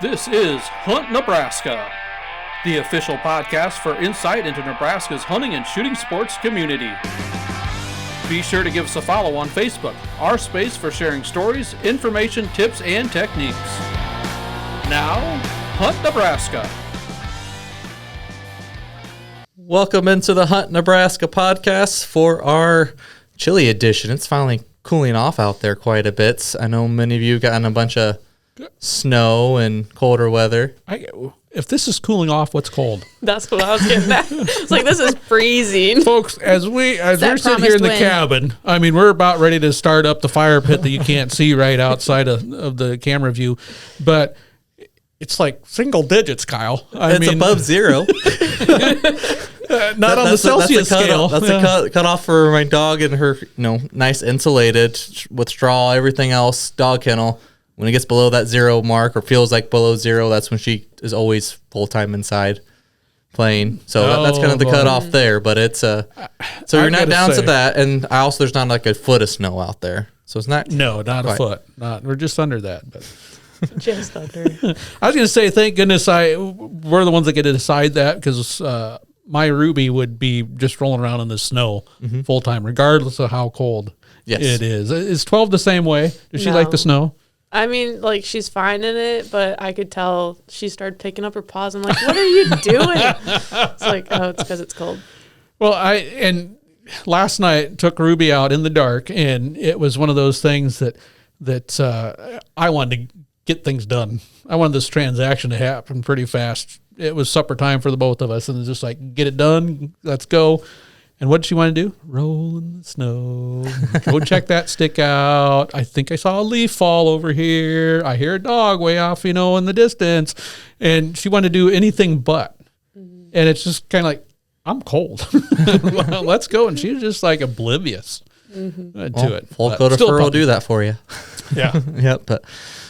This is Hunt Nebraska, the official podcast for insight into Nebraska's hunting and shooting sports community. Be sure to give us a follow on Facebook, our space for sharing stories, information, tips, and techniques. Now, Hunt Nebraska. Welcome into the Hunt Nebraska podcast for our chilly edition. It's finally cooling off out there quite a bit. I know many of you have gotten a bunch of snow and colder weather. If this is cooling off, what's cold? That's what I was getting at. It's like, this is freezing. Folks, as we're sitting here in the cabin, I mean, we're about ready to start up the fire pit that you can't see right outside of the camera view, but it's like single digits, Kyle. It's above zero. Not on the Celsius scale. That's a cut off for my dog and her, nice insulated with straw, everything else, dog kennel. When it gets below that zero mark or feels like below zero, that's when she is always full-time inside playing. So that's kind of the cutoff there. But it's so you're not down to that. And there's not like a foot of snow out there. So it's not. No, not a foot. We're just under that. But just under. I was going to say, thank goodness we're the ones that get to decide that, because my Ruby would be just rolling around in the snow full-time, regardless of how cold it is. Is 12 the same way? Does she like the snow? I mean, like, she's fine in it, but I could tell she started picking up her paws. I'm like, what are you doing? It's like, oh, it's because it's cold. Well, and last night took Ruby out in the dark, and it was one of those things that I wanted to get things done. I wanted this transaction to happen pretty fast. It was supper time for the both of us, and it's just like, get it done, let's go. And what did she want to do? Roll in the snow. Go check that stick out. I think I saw a leaf fall over here. I hear a dog way off, in the distance. And she wanted to do anything but. Mm-hmm. And it's just kind of like, I'm cold. Well, let's go. And she's just like oblivious to it. Full coat of fur will do that for you. Yeah. Yeah. But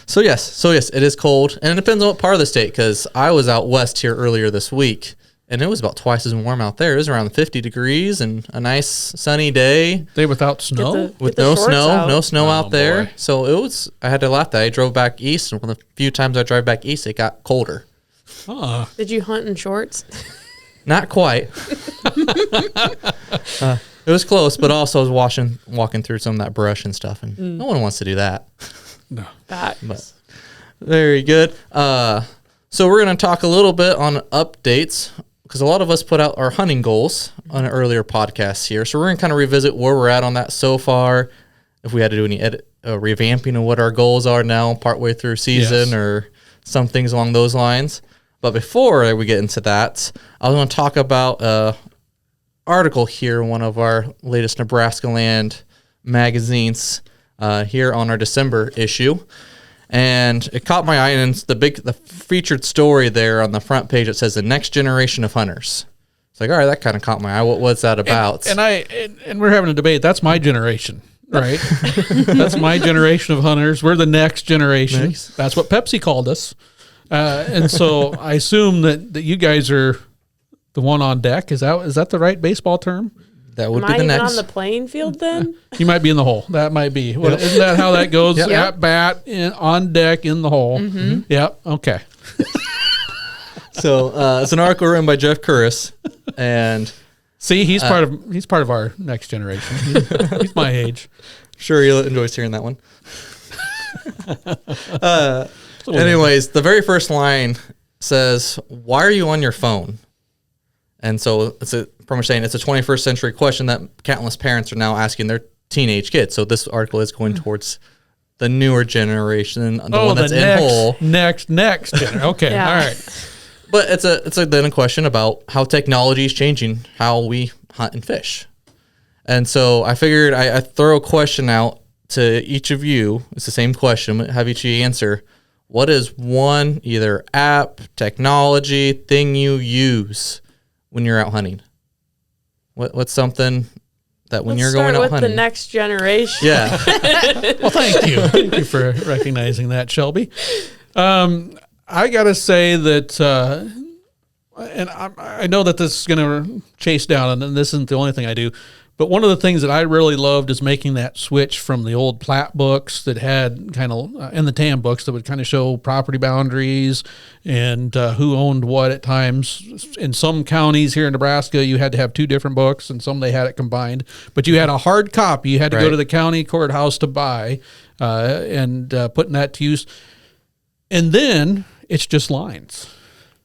so yes, it is cold. And it depends on what part of the state, because I was out west here earlier this week, and it was about twice as warm out there. It was around 50 degrees and a nice sunny day. Day without snow? With no snow out there. Boy. So I had to laugh that. I drove back east, and one of the few times I drive back east, it got colder. Did you hunt in shorts? Not quite. It was close, but also I was walking through some of that brush and stuff, and no one wants to do that. No. But very good. So we're going to talk a little bit on updates, because a lot of us put out our hunting goals on an earlier podcast here. So we're going to kind of revisit where we're at on that so far, if we had to do any revamping of what our goals are now partway through season, or some things along those lines. But before we get into that, I was going to talk about an article here in one of our latest Nebraska Land magazines here on our December issue. And it caught my eye, and it's the featured story there on the front page. It says the next generation of hunters. It's like, all right, that kind of caught my eye. What's that about? And we're having a debate. That's my generation, right? That's my generation of hunters. We're the next generation. Nice. That's what Pepsi called us. And so I assume that you guys are the one on deck. Is that the right baseball term? That would Am be I the even next. on the playing field then? You might be in the hole. That might be. Well, isn't that how that goes? Yep. At bat, on deck, in the hole. Mm-hmm. Yep. Okay. So it's an article written by Jeff Curris, and see, he's part of our next generation. He's my age. Sure, he enjoys hearing that one. Anyways, the very first line says, "Why are you on your phone?" And so pretty much saying it's a 21st century question that countless parents are now asking their teenage kids. So this article is going towards the newer generation, the one that's in whole. Next generation. Okay, Yeah. all right. But it's then a question about how technology is changing how we hunt and fish. And so I figured I throw a question out to each of you. It's the same question. Have each of you answer. What is one either app, technology, thing you use when you're out hunting? What's something that when you're going out with hunting? The next generation. Yeah. Well, thank you. Thank you for recognizing that, Shelby. I got to say that, and I know that this is going to chase down, and this isn't the only thing I do, But one of the things that I really loved is making that switch from the old plat books that had kind of, and the TAM books that would kind of show property boundaries and who owned what at times. In some counties here in Nebraska, you had to have 2 different books, and some they had it combined. But you had a hard copy. You had to go to the county courthouse to buy, and putting that to use. And then it's just lines.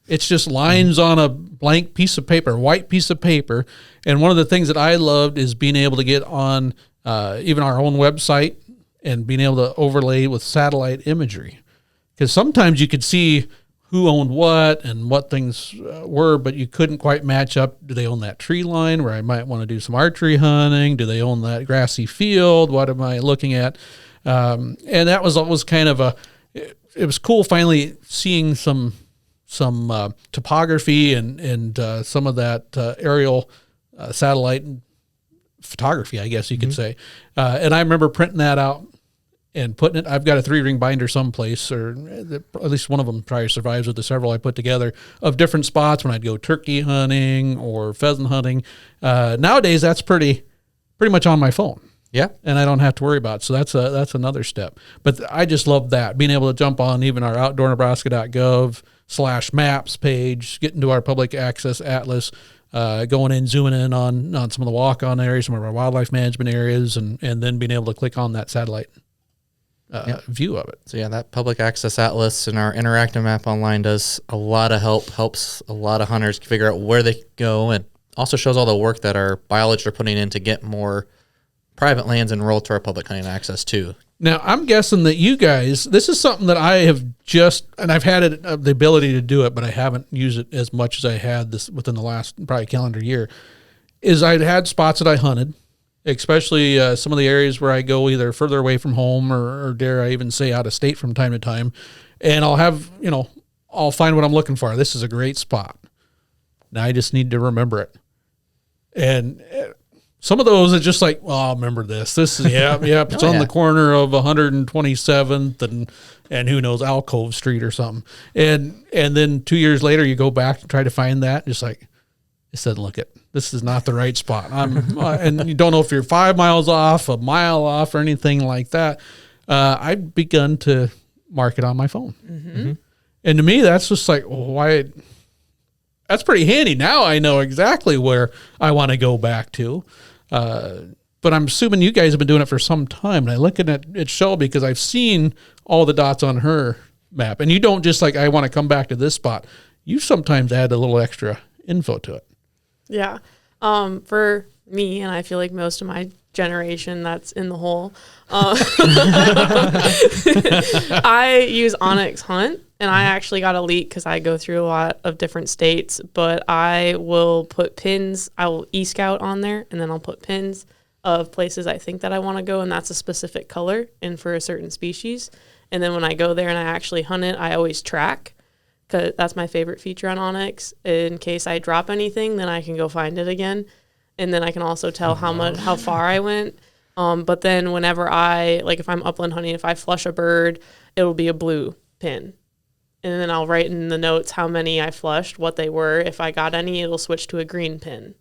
It's just lines on a blank piece of paper, white piece of paper. And one of the things that I loved is being able to get on even our own website and being able to overlay with satellite imagery. Because sometimes you could see who owned what and what things were, but you couldn't quite match up. Do they own that tree line where I might want to do some archery hunting? Do they own that grassy field? What am I looking at? And that was always kind of it was cool finally seeing some topography and some of that aerial satellite photography, I guess you could say. And I remember printing that out and putting it. I've got a 3-ring binder someplace, or at least one of them probably survives with the several I put together of different spots when I'd go turkey hunting or pheasant hunting. Nowadays, that's pretty much on my phone. Yeah. And I don't have to worry about it. So that's another step. But I just love that, being able to jump on even our outdoornebraska.gov/maps page, get into our public access atlas, going in, zooming in on some of the walk-on areas, some of our wildlife management areas, and then being able to click on that satellite view of it. So yeah, that public access atlas and our interactive map online does a lot of helps a lot of hunters figure out where they go, and also shows all the work that our biologists are putting in to get more private lands enrolled to our public hunting access too. Now, I'm guessing that you guys, this is something that I have and I've had the ability to do it, but I haven't used it as much as I had this within the last probably calendar year, is I'd had spots that I hunted, especially some of the areas where I go either further away from home or dare I even say out of state from time to time. And I'll have, I'll find what I'm looking for. This is a great spot. Now I just need to remember it. And some of those are just like, well, I'll remember this. This is, it's on the corner of 127th and who knows, Alcove Street or something. And then 2 years later, you go back and try to find that. Just like, it said, look it, this is not the right spot. And you don't know if you're 5 miles off, a mile off, or anything like that. I've begun to mark it on my phone. Mm-hmm. And to me, that's just like, well, why? That's pretty handy. Now I know exactly where I want to go back to. But I'm assuming you guys have been doing it for some time. And I look at Shelby because I've seen all the dots on her map. And you don't just like, I want to come back to this spot. You sometimes add a little extra info to it. Yeah. For me, and I feel like most of my generation that's in the hole, I use Onyx Hunt. And I actually got a leak because I go through a lot of different states, but I will put pins. I will e-scout on there, and then I'll put pins of places I think that I want to go, and that's a specific color and for a certain species. And then when I go there and I actually hunt it, I always track, because that's my favorite feature on Onyx. In case I drop anything, then I can go find it again, and then I can also tell how far I went. But then whenever if I'm upland hunting, if I flush a bird, it'll be a blue pin. And then I'll write in the notes how many I flushed, what they were. If I got any, it'll switch to a green pin.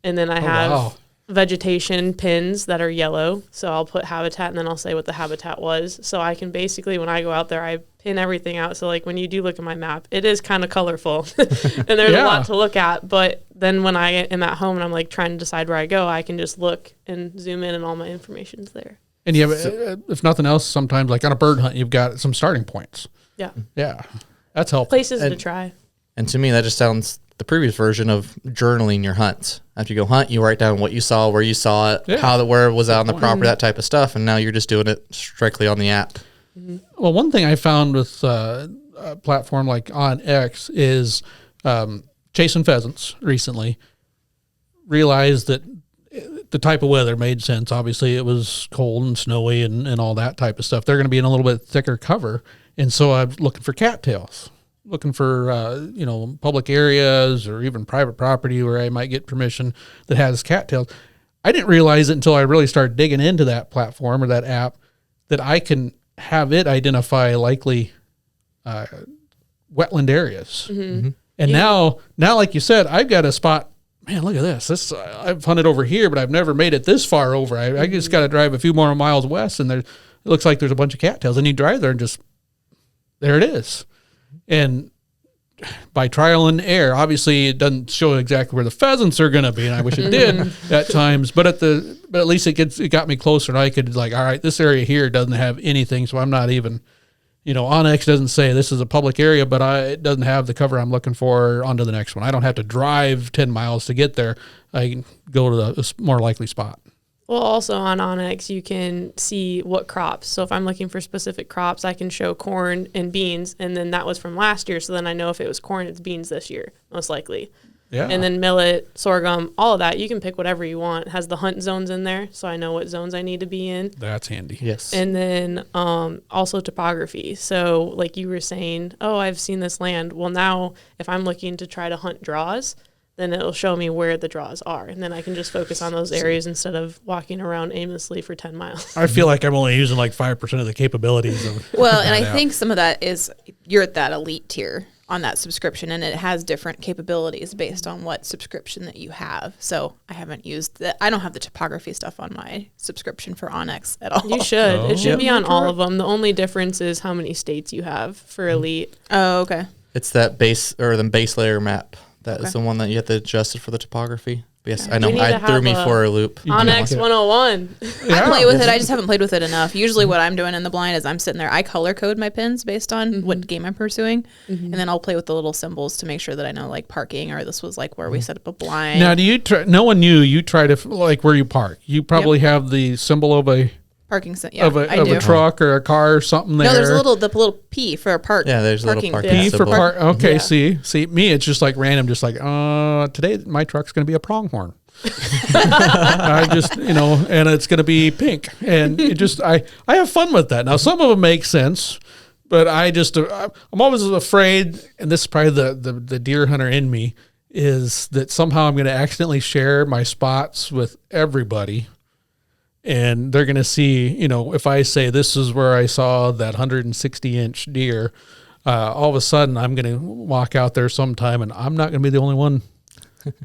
And then I have vegetation pins that are yellow. So I'll put habitat, and then I'll say what the habitat was. So I can basically, when I go out there, I pin everything out. So like when you do look at my map, it is kind of colorful and there's a lot to look at. But then when I am at home and I'm like trying to decide where I go, I can just look and zoom in and all my information's there. And you have, if nothing else, sometimes like on a bird hunt, you've got some starting points. Yeah. Yeah. That's helpful. Places to try. And to me, that just sounds the previous version of journaling your hunts. After you go hunt, you write down what you saw, where you saw it, where it was out on the property, that type of stuff. And now you're just doing it strictly on the app. Mm-hmm. Well, one thing I found with a platform like On X is chasing pheasants recently. Realized that the type of weather made sense. Obviously, it was cold and snowy and all that type of stuff. They're going to be in a little bit thicker cover. And so I'm looking for cattails, looking for, public areas or even private property where I might get permission that has cattails. I didn't realize it until I really started digging into that platform or that app that I can have it identify likely wetland areas. Mm-hmm. And now, like you said, I've got a spot man, look at this. I've hunted over here, but I've never made it this far over. I just got to drive a few more miles west, and it looks like there's a bunch of cattails. And you drive there and just, there it is. And by trial and error, obviously it doesn't show exactly where the pheasants are going to be, and I wish it did at times. But at least it got me closer, and I could all right, this area here doesn't have anything, so I'm not even, Onyx doesn't say this is a public area, but it doesn't have the cover I'm looking for. On to the next one. I don't have to drive 10 miles to get there. I can go to the more likely spot. Well, also on Onyx, you can see what crops. So if I'm looking for specific crops, I can show corn and beans, and then that was from last year. So then I know if it was corn, it's beans this year, most likely. Yeah. And then millet, sorghum, all of that. You can pick whatever you want. It has the hunt zones in there, so I know what zones I need to be in. That's handy. Yes. And then also topography. So like you were saying, oh, I've seen this land. Well, now if I'm looking to try to hunt draws, then it'll show me where the draws are. And then I can just focus on those areas instead of walking around aimlessly for 10 miles. I feel like I'm only using like 5% of the capabilities of Well, and I think some of that is you're at that elite tier on that subscription, and it has different capabilities based on what subscription that you have. So I haven't used I don't have the topography stuff on my subscription for Onyx at all. You should. Oh. It should be on all Correct. of them. The only difference is how many states you have for elite. Oh, okay. It's that base layer map. That is Okay. the one that you have to adjust it for the topography. But yes, I We know. need to I threw have me a- for a loop. Onyx 101. I play with it. I just haven't played with it enough. Usually what I'm doing in the blind is I'm sitting there. I color code my pins based on what game I'm pursuing. And then I'll play with the little symbols to make sure that I know like parking, or this was like where we set up a blind. Now, do you no one knew you try to like where you park? You probably have the symbol of a Parking, yeah, I do. a truck or a car or something there. No, there's the little P for a park. Yeah, there's a little parking. parking P for symbol. park. Okay, Yeah. see, me, it's just like random, just like today my truck's going to be a pronghorn. I just and it's going to be pink, and it just I have fun with that. Now some of them make sense, but I'm always afraid, and this is probably the deer hunter in me, is that somehow I'm going to accidentally share my spots with everybody. And they're going to see, if I say this is where I saw that 160-inch deer, all of a sudden I'm going to walk out there sometime, and I'm not going to be the only one.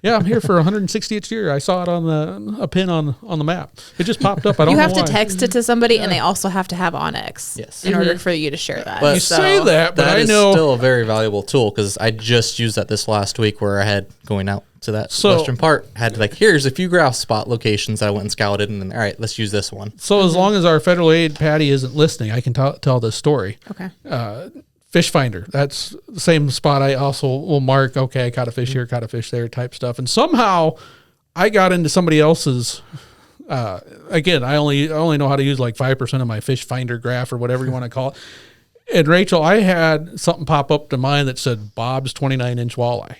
Yeah, I'm here for a 160-inch deer. I saw it on a pin on the map. It just popped up. I don't You know have to why. text it to somebody, and they also have to have Onyx Yes. in order for you to share that. But- You So- say that, but That I is know. still a very valuable tool because I just used that this last week where I had going out to that So- western part. Had to here's a few grouse spot locations I went and scouted, and then all right, let's use this one. So as long as our federal aid Patty isn't listening, I can tell this story. Okay. Fish finder. That's the same spot I also will mark. Okay, I caught a fish here, caught a fish there, type stuff. And somehow I got into somebody else's. Again, I only know how to use like 5% of my fish finder graph or whatever you want to call it. And Rachel, I had something pop up to mine that said Bob's 29-inch walleye.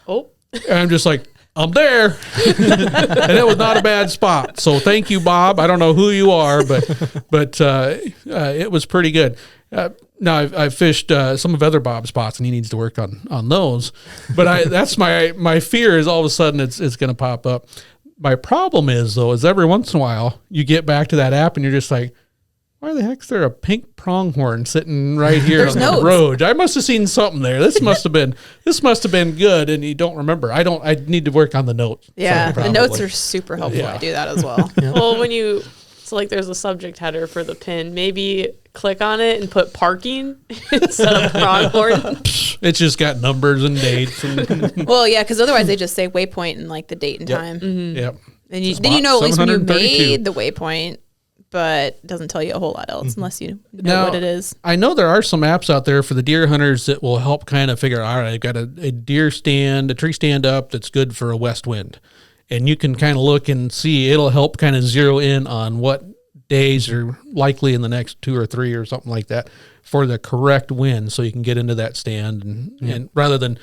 Oh, And I'm just like, I'm there. And it was not a bad spot. So thank you, Bob. I don't know who you are, but it was pretty good. Now I've fished some of other Bob's spots, and he needs to work on those. But that's my fear is all of a sudden it's going to pop up. My problem is every once in a while you get back to that app and you're just like, why the heck's there a pink pronghorn sitting right here on the notes. road? I must have seen something there. This must have been good, and you don't remember. I need to work on the notes. Yeah, the probably. notes are super helpful. Yeah. I do that as well. well, so like there's a subject header for the pin. Maybe click on it and put parking instead of pronghorn. It's just got numbers and dates. And, Well, yeah, because otherwise they just say waypoint and like the date and Yep. time. yep. And then Spot you know at least when you 732. made the waypoint, but it doesn't tell you a whole lot else unless you know Now, what it is. I know there are some apps out there for the deer hunters that will help kind of figure out, all right, I've got a deer stand, a tree stand up that's good for a west wind. And you can kind of look and see, it'll help kind of zero in on what days are likely in the next 2 or 3 or something like that for the correct wind, so you can get into that stand and rather than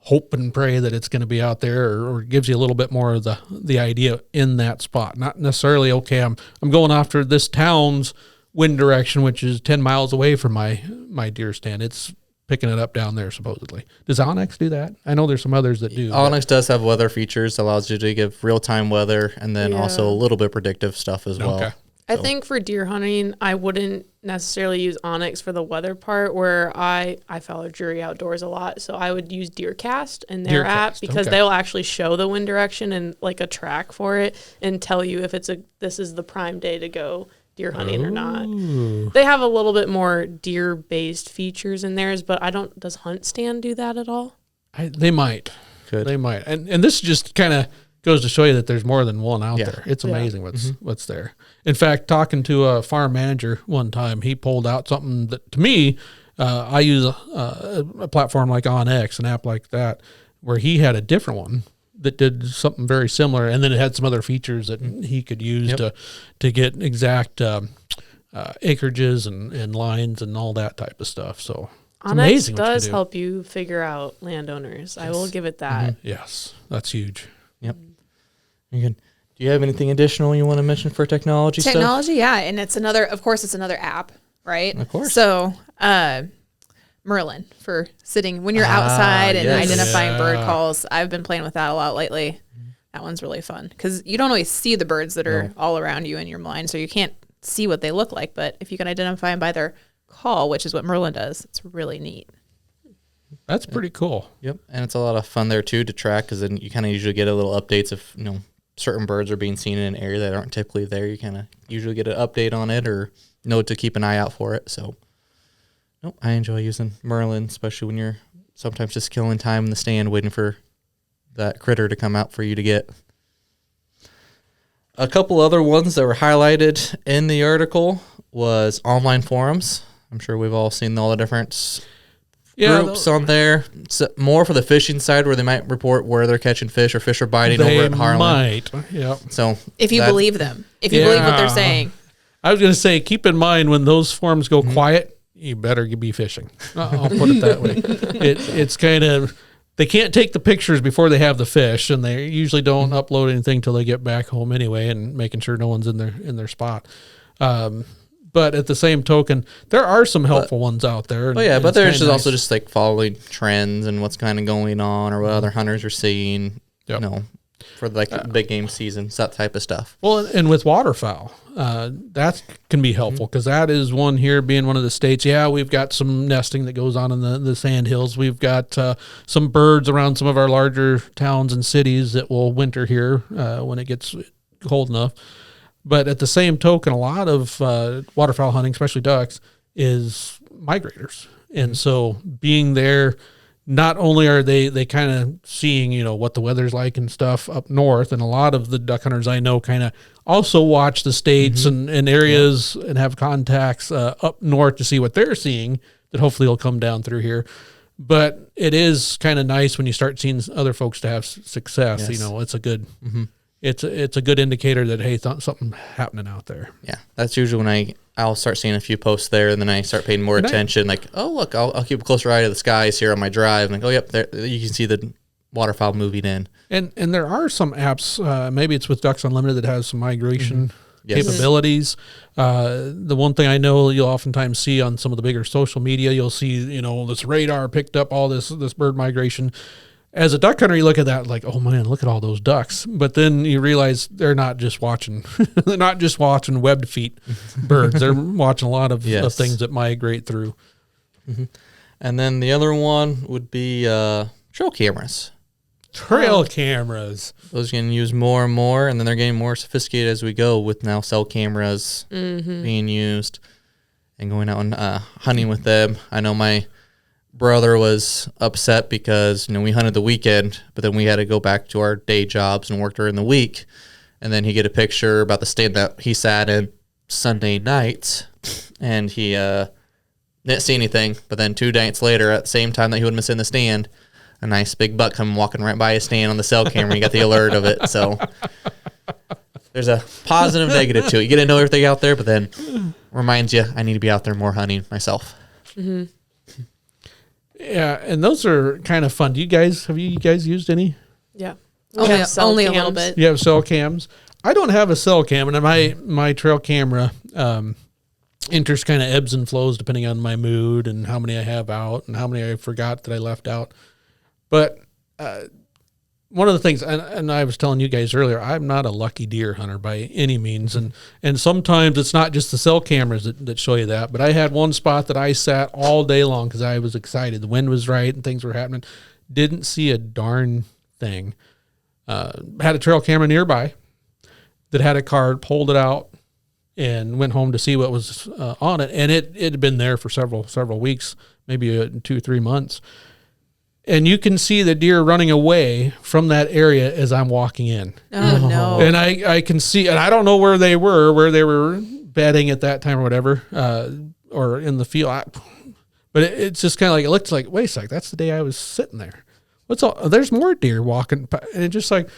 hope and pray that it's going to be out there, or gives you a little bit more of the idea in that spot. Not necessarily, okay, I'm going after this town's wind direction, which is 10 miles away from my deer stand. It's picking it up down there supposedly. Does Onyx do that? I know there's some others that do. Onyx does have weather features, allows you to give real-time weather, and then Yeah. also a little bit predictive stuff as well. Okay. I think for deer hunting, I wouldn't necessarily use Onyx for the weather part, where I follow Jury Outdoors a lot. So I would use DeerCast in their app, DeerCast, because okay. they'll actually show the wind direction and like a track for it and tell you if this is the prime day to go deer hunting or not. They have a little bit more deer-based features in theirs, but does Hunt Stand do that at all? They might. Good. They might. And this just kind of goes to show you that there's more than one out there. It's amazing what's there. In fact, talking to a farm manager one time, he pulled out something that, to me, I use a platform like OnX, an app like that, where he had a different one that did something very similar, and then it had some other features that he could use to get exact acreages and lines and all that type of stuff. So it's amazing. OnX does help you figure out landowners. Yes. I will give it that. Yes, that's huge. Yep. You can. Do you have anything additional you want to mention for technology stuff? Technology, yeah, and it's another app, right? Of course. So, Merlin for sitting when you're outside and identifying bird calls. I've been playing with that a lot lately. That one's really fun because you don't always see the birds that are all around you in your blind, so you can't see what they look like. But if you can identify them by their call, which is what Merlin does, it's really neat. That's pretty cool. Yep, and it's a lot of fun there too to track, because then you kind of usually get a little updates if certain birds are being seen in an area that aren't typically there. You kind of usually get an update on it or know to keep an eye out for it. So, I enjoy using Merlin, especially when you're sometimes just killing time in the stand waiting for that critter to come out for you to get. A couple other ones that were highlighted in the article was online forums. I'm sure we've all seen all the different groups on there. It's more for the fishing side, where they might report where they're catching fish or fish are biting over at Harlan. Might, yep. So if you believe them, if you believe what they're saying. I was going to say, keep in mind when those forums go quiet, you better be fishing. I'll put it that way. It's kind of, they can't take the pictures before they have the fish, and they usually don't upload anything till they get back home anyway, and making sure no one's in their spot. But at the same token, there are some helpful ones out there. But there's also just like following trends and what's kind of going on, or what other hunters are seeing, for like big game seasons, that type of stuff. Well, and with waterfowl, that can be helpful, because that is one here, being one of the states. Yeah, we've got some nesting that goes on in the sand hills. We've got some birds around some of our larger towns and cities that will winter here when it gets cold enough. But at the same token, a lot of waterfowl hunting, especially ducks, is migrators. And so being there, not only are they kind of seeing, what the weather's like and stuff up north, and a lot of the duck hunters I know kind of also watch the states and areas and have contacts up north to see what they're seeing, that hopefully will come down through here. But it is kind of nice when you start seeing other folks to have success. Yes. It's a good... It's a good indicator that, hey, something happening out there. Yeah, that's usually when I'll start seeing a few posts there, and then I start paying more attention. Like, oh, look, I'll keep a closer eye to the skies here on my drive. And like, oh, yep, there you can see the waterfowl moving in. And there are some apps, maybe it's with Ducks Unlimited, that has some migration capabilities. The one thing I know you'll oftentimes see on some of the bigger social media, you'll see, this radar picked up all this bird migration. As a duck hunter, you look at that like, oh man, look at all those ducks. But then you realize they're not just watching webbed feet birds. They're watching a lot of things that migrate through. And then the other one would be trail cameras. Trail cameras. Those are getting used more and more, and then they're getting more sophisticated as we go, with now cell cameras being used and going out and hunting with them. I know my brother was upset because we hunted the weekend, but then we had to go back to our day jobs and work during the week, and then he get a picture about the stand that he sat in Sunday night, and he didn't see anything. But then 2 nights later, at the same time that he would have been in the stand, a nice big buck come walking right by his stand on the cell camera. You got the alert of it. So there's a positive, negative to it. You get to know everything out there, but then reminds you, I need to be out there more hunting myself. Yeah, and those are kind of fun. Have you guys used any? Yeah. Only a little bit. You have cell cams? I don't have a cell cam, and my trail camera enters kind of ebbs and flows depending on my mood and how many I have out and how many I forgot that I left out. But one of the things, and I was telling you guys earlier, I'm not a lucky deer hunter by any means. And sometimes it's not just the cell cameras that show you that. But I had one spot that I sat all day long because I was excited. The wind was right and things were happening. Didn't see a darn thing. Had a trail camera nearby that had a card, pulled it out, and went home to see what was on it. And it had been there for several weeks, maybe 2 or 3 months. And you can see the deer running away from that area as I'm walking in. Oh, no. And I can see, and I don't know where they were bedding at that time or whatever, or in the field. But it's just kind of like, it looked like, wait a sec, that's the day I was sitting there. There's more deer walking. And it's just like,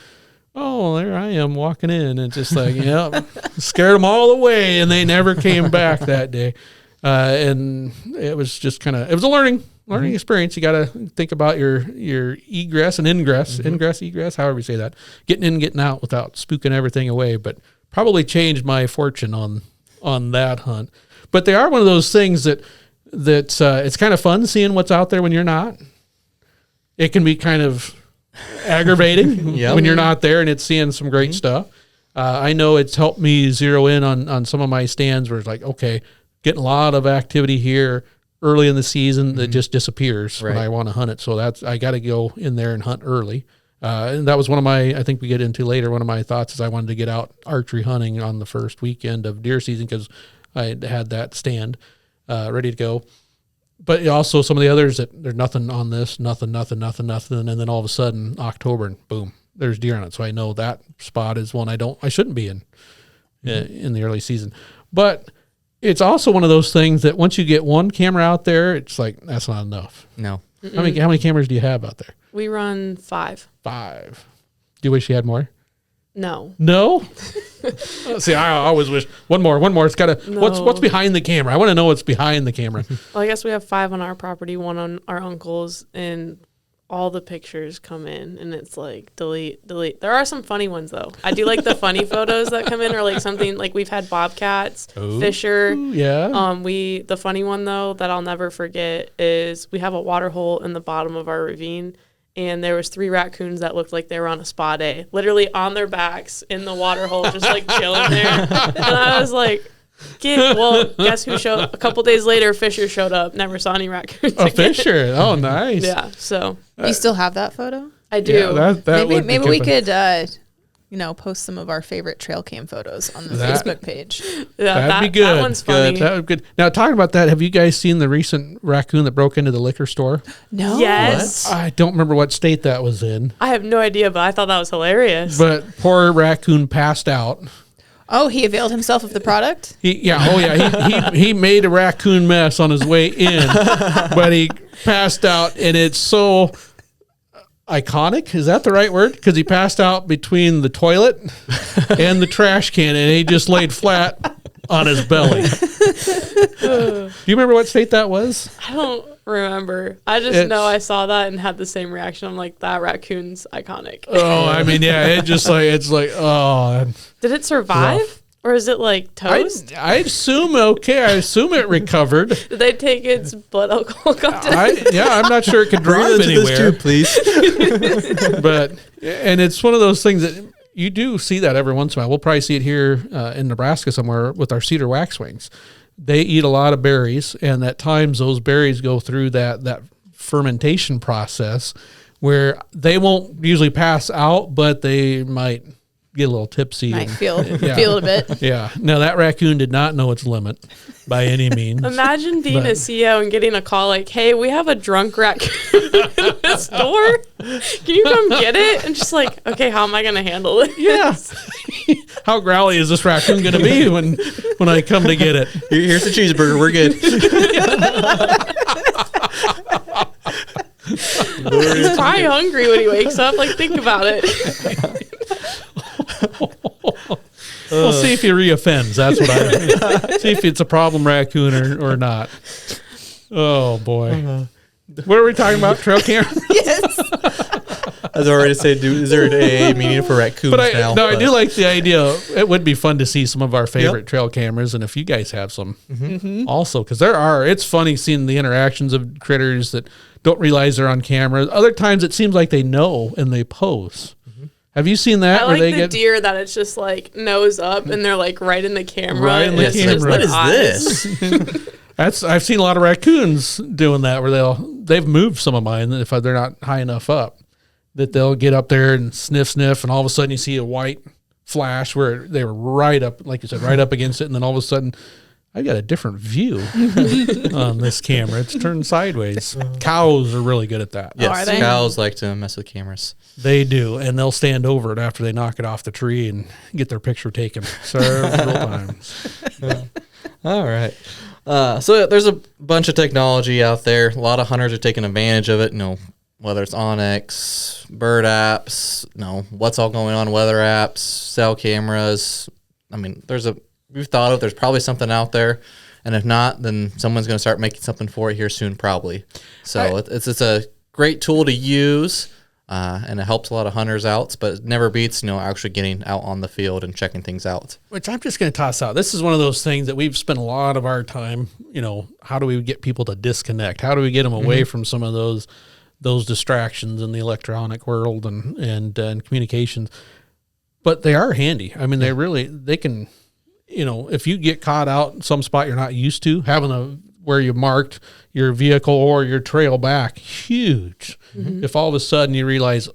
oh, there I am walking in. And just like, yeah, scared them all away. And they never came back that day. And it was just it was a learning experience. You got to think about your egress and ingress, egress, however you say that, getting in, getting out without spooking everything away. But probably changed my fortune on that hunt. But they are one of those things that it's kind of fun seeing what's out there when you're not. It can be kind of aggravating when you're not there, and it's seeing some great stuff. I know it's helped me zero in on some of my stands where it's like, okay, getting a lot of activity here early in the season that just disappears when I want to hunt it. So I got to go in there and hunt early. And that was one of my, I think we get into later, one of my thoughts is I wanted to get out archery hunting on the first weekend of deer season because I had that stand ready to go. But also some of the others that there's nothing on this, nothing. And then all of a sudden October and boom, there's deer on it. So I know that spot is one I shouldn't be in the early season. But it's also one of those things that once you get one camera out there, it's like, that's not enough. No. How many cameras do you have out there? We run 5. 5. Do you wish you had more? No. No? See, I always wish one more. It's got to, No. what's behind the camera? I want to know what's behind the camera. Well, I guess we have 5 on our property, 1 on our uncle's, and all the pictures come in and it's like delete. There are some funny ones though. I do like the funny photos that come in, or like something like we've had bobcats, fisher. Yeah. The funny one though that I'll never forget is we have a water hole in the bottom of our ravine, and there was 3 raccoons that looked like they were on a spa day, literally on their backs in the water hole, just like chilling there. And I was like, guess who showed up? A couple days later, Fisher showed up. Never saw any raccoons again. Fisher. Oh, nice. Yeah, so. You still have that photo? I do. Yeah, maybe we could, post some of our favorite trail cam photos on the Facebook page. Yeah, that'd be good. That one's funny. That would be good. Now, talking about that, have you guys seen the recent raccoon that broke into the liquor store? No. Yes. I don't remember what state that was in. I have no idea, but I thought that was hilarious. But poor raccoon passed out. Oh, he availed himself of the product? He made a raccoon mess on his way in, but he passed out, and it's so iconic. Is that the right word? Because he passed out between the toilet and the trash can, and he just laid flat on his belly. Do you remember what state that was? I don't remember. I just know I saw that and had the same reaction. I'm like, that raccoon's iconic. Oh, I mean, yeah, it's like, oh. Did it survive? Rough. Or is it like toast? I assume okay. I assume it recovered. Did they take its blood alcohol content? I'm not sure it could drive anywhere. This too, please. And it's one of those things that you do see that every once in a while. We'll probably see it here in Nebraska somewhere with our cedar waxwings. They eat a lot of berries, and at times those berries go through that fermentation process where they won't usually pass out, but they might get a little tipsy. Might feel it a bit. Yeah. Now, that raccoon did not know its limit by any means. Imagine being a CEO and getting a call like, hey, we have a drunk raccoon in the store. Can you come get it? And just like, okay, how am I going to handle it? Yeah. How growly is this raccoon going to be when I come to get it? Here's the cheeseburger. We're good. He's probably hungry when he wakes up. Like, think about it. We'll see if he reoffends. That's what I see if it's a problem raccoon or not. Oh boy. What are we talking about? Trail camera? Yes. I was already saying, is there an AA meeting for raccoons But now? I do like the idea. It would be fun to see some of our favorite trail cameras, and if you guys have some, also, because it's funny seeing the interactions of critters that don't realize they're on camera. Other times it seems like they know and they pose. Have you seen that? I where like they the deer that it's just like nose up and they're like right in the camera. Right in the and it's just camera. their What is eyes. this? I've seen a lot of raccoons doing that where they've moved some of mine if they're not high enough up, that they'll get up there and sniff, and all of a sudden you see a white flash where they were right up, like you said, right up against it, and then all of a sudden I got a different view on this camera. It's turned sideways. Cows are really good at that. Yes, are they? cows like to mess with cameras. They do, and they'll stand over it after they knock it off the tree and get their picture taken several times. All right. So there's a bunch of technology out there. A lot of hunters are taking advantage of it. Whether it's Onyx, bird apps, what's all going on, weather apps, cell cameras. I mean, we've thought of, there's probably something out there. And if not, then someone's going to start making something for it here soon, probably. So it's a great tool to use. And it helps a lot of hunters out, but it never beats, actually getting out on the field and checking things out. Which I'm just going to toss out. This is one of those things that we've spent a lot of our time, how do we get people to disconnect? How do we get them away from some of those distractions in the electronic world and communications? But they are handy. I mean, they can, if you get caught out in some spot you're not used to, having where you marked your vehicle or your trail back, huge. If all of a sudden you realize,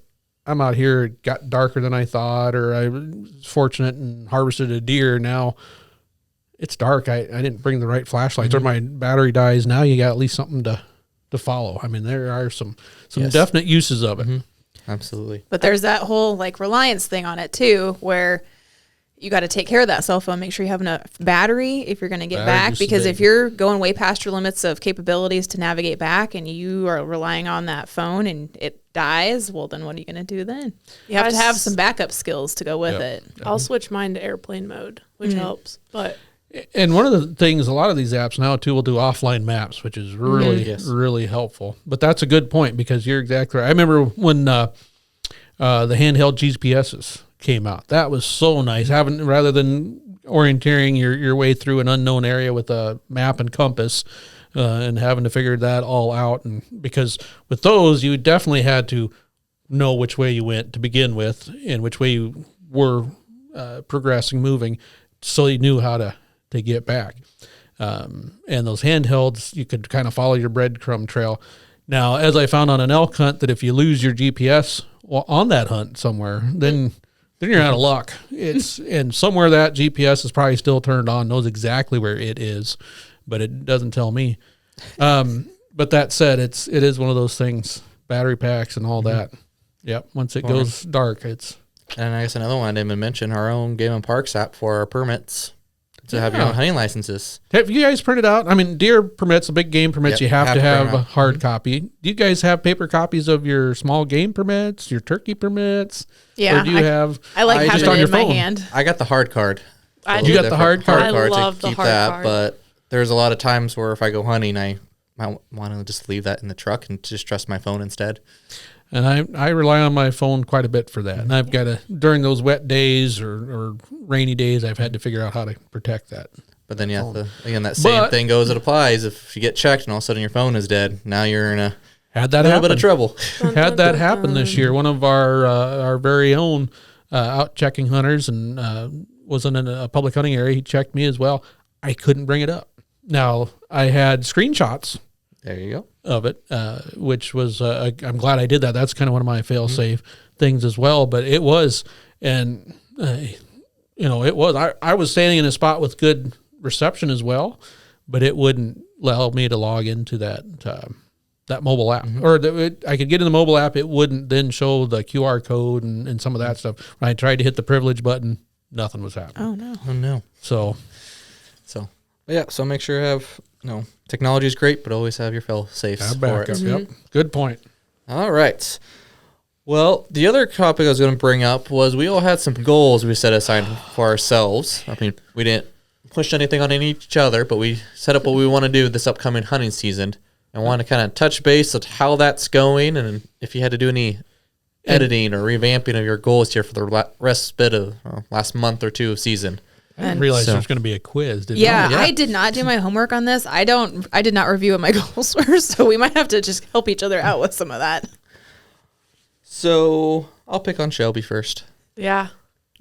I'm out here, it got darker than I thought, or I was fortunate and harvested a deer, now it's dark, I didn't bring the right flashlights, or my battery dies, now you got at least something to follow. I mean, there are some definite uses of it. Absolutely. But there's that whole like reliance thing on it too, where you got to take care of that cell phone. Make sure you have enough battery if you're going to get back, because if you're going way past your limits of capabilities to navigate back and you are relying on that phone and it dies, well, then what are you going to do then? You have to have some backup skills to go with it. I'll switch mine to airplane mode, which helps. But And one of the things, a lot of these apps now too will do offline maps, which is really, really helpful. But that's a good point, because you're exactly right. I remember when the handheld GPSs came out. That was so nice, rather than orienteering your way through an unknown area with a map and compass, and having to figure that all out. And because with those, you definitely had to know which way you went to begin with and which way you were progressing, moving, so you knew how to get back. And those handhelds, you could kind of follow your breadcrumb trail. Now, as I found on an elk hunt, that if you lose your GPS on that hunt somewhere, then you're out of luck. And somewhere that GPS is probably still turned on, knows exactly where it is, but it doesn't tell me. But that said, it is one of those things, battery packs and all that. Yep. Once it goes dark, it's. And I guess another one I didn't even mention, our own Game and Parks app for our permits to have your own hunting licenses. Have you guys printed out? I mean, deer permits, big game permits, you have to have a hard copy. Do you guys have paper copies of your small game permits, your turkey permits? Yeah. Or do you have? I like just having on it your in my phone? hand. I got the hard card. You got the hard card? I love the hard card. But there's a lot of times where if I go hunting, I might want to just leave that in the truck and just trust my phone instead. And I rely on my phone quite a bit for that. And I've got to, during those wet days or rainy days, I've had to figure out how to protect that. But then that same thing goes, it applies. If you get checked and all of a sudden your phone is dead, now you're in a little bit of trouble. Had that happen this year. One of our very own out checking hunters and was in a public hunting area. He checked me as well. I couldn't bring it up. Now, I had screenshots. There you go. Of it, which was, I'm glad I did that. That's kind of one of my fail-safe things as well. But it was, and, it was. I was standing in a spot with good reception as well, but it wouldn't allow me to log into that mobile app. Or I could get in the mobile app, it wouldn't then show the QR code and some of that stuff. When I tried to hit the privilege button, nothing was happening. Oh, no. So make sure you have, technology is great, but always have your fail-safes for it. Yep. Good point. All right. Well, the other topic I was going to bring up was we all had some goals we set aside for ourselves. I mean, we didn't push anything on each other, but we set up what we want to do this upcoming hunting season. I want to kind of touch base on how that's going, and if you had to do any editing or revamping of your goals here for the bit of last month or two of season. I didn't realize there was going to be a quiz. Did Yeah, you? I did not do my homework on this. I did not review what my goals were, so we might have to just help each other out with some of that. So I'll pick on Shelby first. Yeah.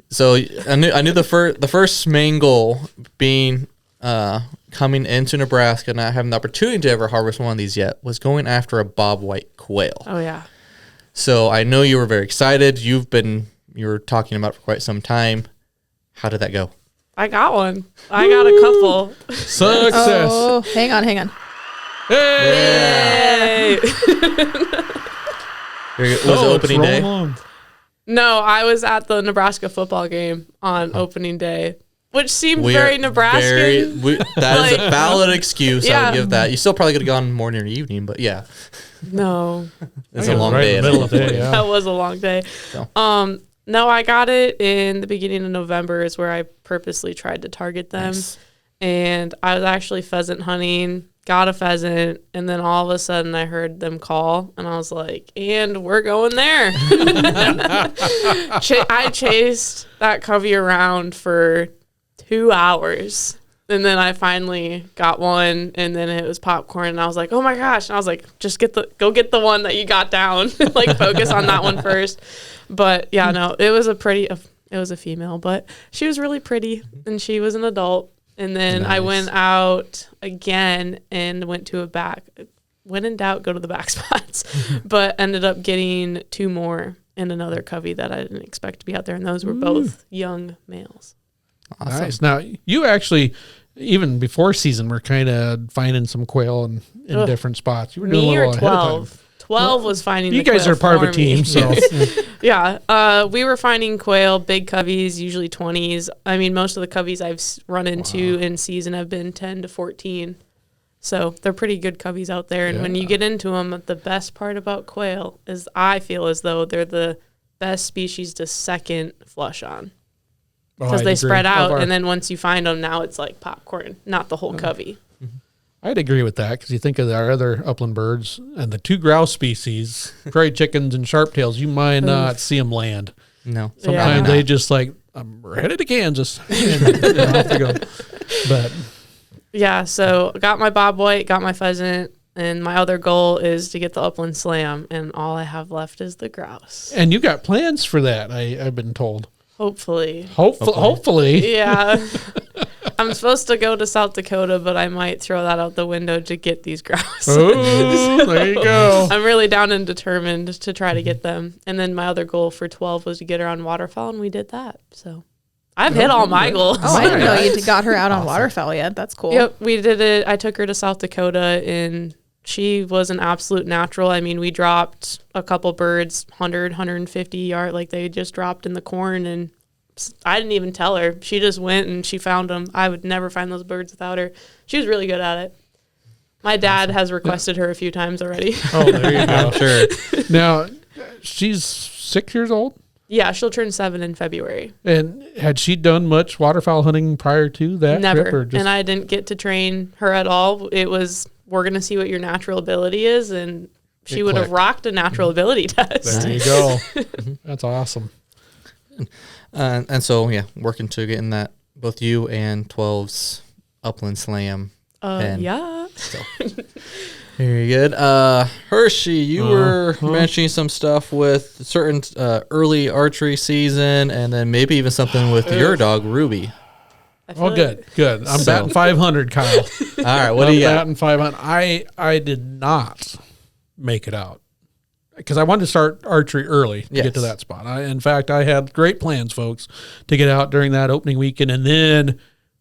So I knew the first main goal being coming into Nebraska, not having the opportunity to ever harvest one of these yet, was going after a Bobwhite quail. Oh, yeah. So I know you were very excited. You were talking about it for quite some time. How did that go? I got one. I got a couple. Success. Oh, hang on. Hey! Was it opening day? No, I was at the Nebraska football game on opening day, which seemed very Nebraskan. That is a valid excuse. I Yeah. would give that. You still probably could have gone morning or evening, but yeah, No, it's a long day. In the middle of the day, yeah. that was a long day. So. No, I got it in the beginning of November is where I purposely tried to target them. Nice. And I was actually pheasant hunting, got a pheasant, and then all of a sudden I heard them call, and I was like, and we're going there. I chased that covey around for 2 hours. And then I finally got one, and then it was popcorn, and I was like, oh my gosh. And I was like, just go get the one that you got down. Like, focus on that one first. But yeah, no, it was a female, but she was really pretty, and she was an adult. And then I went out again and went to when in doubt, go to the back spots, but ended up getting 2 more and another covey that I didn't expect to be out there. And those were both young males. Awesome. Nice. Now, you actually, even before season, were kind of finding some quail in different spots. You were doing Me a or little ahead of time. 12 was finding You the guys quail are part of a for me. team, so. Yeah, we were finding quail, big coveys, usually 20s. I mean, most of the coveys I've run into in season have been 10 to 14. So they're pretty good coveys out there. And when you get into them, the best part about quail is I feel as though they're the best species to second flush on. Because they spread out, and then once you find them, now it's like popcorn, not the whole covey. I'd agree with that because you think of our other upland birds and the 2 grouse species, prairie chickens and sharptails, you might not see them land. No. Sometimes they just like, we're headed to Kansas. And off they go. But Yeah, so got my bobwhite, got my pheasant, and my other goal is to get the upland slam, and all I have left is the grouse. and you got plans for that, I've been told. Hopefully. Hopefully. Yeah. I'm supposed to go to South Dakota, but I might throw that out the window to get these grouse. Oh, there you go. I'm really down and determined to try to get them. And then my other goal for 12 was to get her on waterfowl, and we did that. So I've hit all my goals. Oh, I didn't know you got her out on waterfowl yet. That's cool. Yep, we did it. I took her to South Dakota, and she was an absolute natural. I mean, we dropped a couple birds, 100, 150 yards, like they just dropped in the corn, and I didn't even tell her. She just went and she found them. I would never find those birds without her. She was really good at it. My dad has requested her a few times already. Oh, there you go. Sure. Now, she's 6 years old? Yeah, she'll turn 7 in February. And had she done much waterfowl hunting prior to that Never. trip? Or just, And I didn't get to train her at all. It was, we're going to see what your natural ability is, and she would have rocked a natural ability test. there you go. That's awesome. And so, yeah, working to getting that, both you and 12's Upland Slam. Yeah. So, very good. Hershey, you were mentioning some stuff with certain early archery season, and then maybe even something with your dog, Ruby. Oh, good. I'm So- batting 500, Kyle. All right, what do you got? Batting 500. I did not make it out because I wanted to start archery early to get to that spot. In fact, I had great plans, folks, to get out during that opening weekend, and then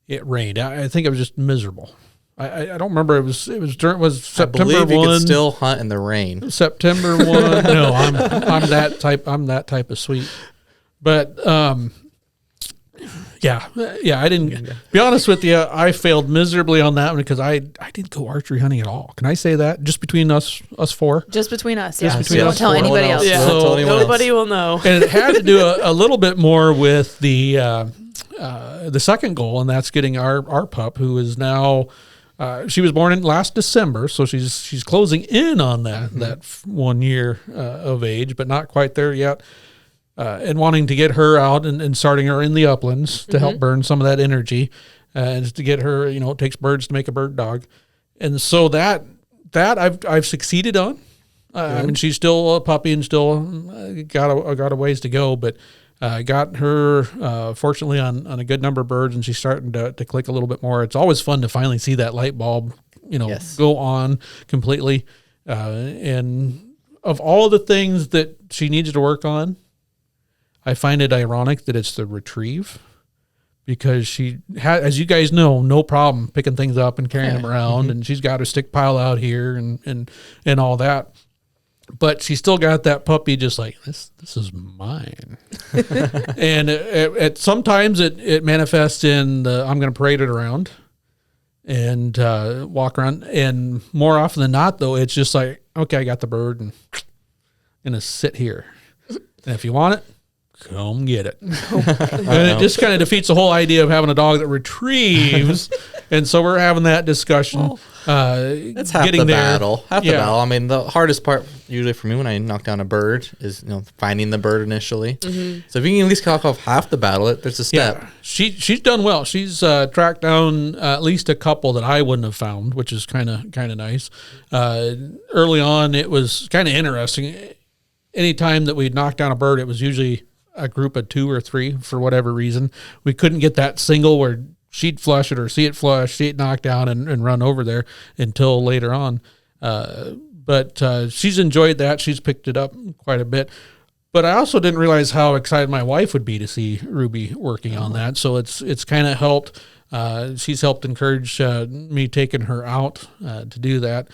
it rained. I think it was just miserable. I don't remember. It was September I believe 1. you could still hunt in the rain. September 1. No, I'm that type. I'm that type of sweet. But yeah. I didn't. Be honest with you, I failed miserably on that one because I didn't go archery hunting at all. Can I say that? Just between us four. Just between us. Just Yeah. between Don't us tell four. anybody else. Yeah. Don't tell anyone Nobody else. will know. And it had to do a little bit more with the second goal, and that's getting our pup, who is now She was born in last December, so she's closing in on that 1 year of age, but not quite there yet. And wanting to get her out and starting her in the uplands to help burn some of that energy, and to get her, it takes birds to make a bird dog, and so that I've succeeded on. I mean, she's still a puppy and still got a ways to go, but got her fortunately on a good number of birds, and she's starting to click a little bit more. It's always fun to finally see that light bulb, go on completely. And of all the things that she needs to work on, I find it ironic that it's the retrieve, because she has, as you guys know, no problem picking things up and carrying them around, and she's got her stick pile out here and all that. But she still got that puppy just like, this is mine. And it sometimes it manifests in I'm going to parade it around and walk around. And more often than not, though, it's just like, okay, I got the bird and I'm going to sit here. And if you want it, come get it. And it just kind of defeats the whole idea of having a dog that retrieves. And so we're having that discussion. That's half the battle. Half the battle. I mean, the hardest part usually for me when I knock down a bird is finding the bird initially. So if you can at least knock off half the battle, there's a step. Yeah. She's done well. She's tracked down at least a couple that I wouldn't have found, which is kind of nice. Early on, it was kind of interesting. Anytime that we'd knock down a bird, it was usually a group of 2 or 3 for whatever reason. We couldn't get that single where she'd flush it or see it flush, see it knocked down and run over there until later on. But she's enjoyed that. She's picked it up quite a bit. But I also didn't realize how excited my wife would be to see Ruby working on that. So it's kind of helped. She's helped encourage me taking her out to do that.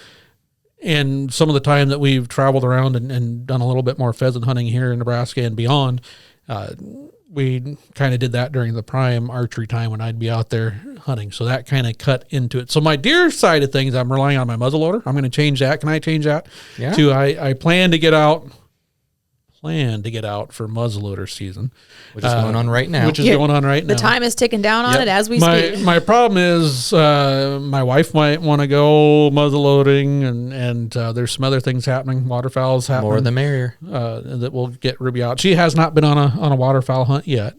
And some of the time that we've traveled around and done a little bit more pheasant hunting here in Nebraska and beyond, we kind of did that during the prime archery time when I'd be out there hunting. So that kind of cut into it. So my deer side of things, I'm relying on my muzzleloader. I'm going to change that. Can I change that? Yeah. To I plan to get out for muzzleloader season. Which is going on right now. The time is ticking down on it as we speak. My problem is my wife might want to go muzzleloading, and there's some other things happening, waterfowl's happening. More the merrier. That will get Ruby out. She has not been on a waterfowl hunt yet.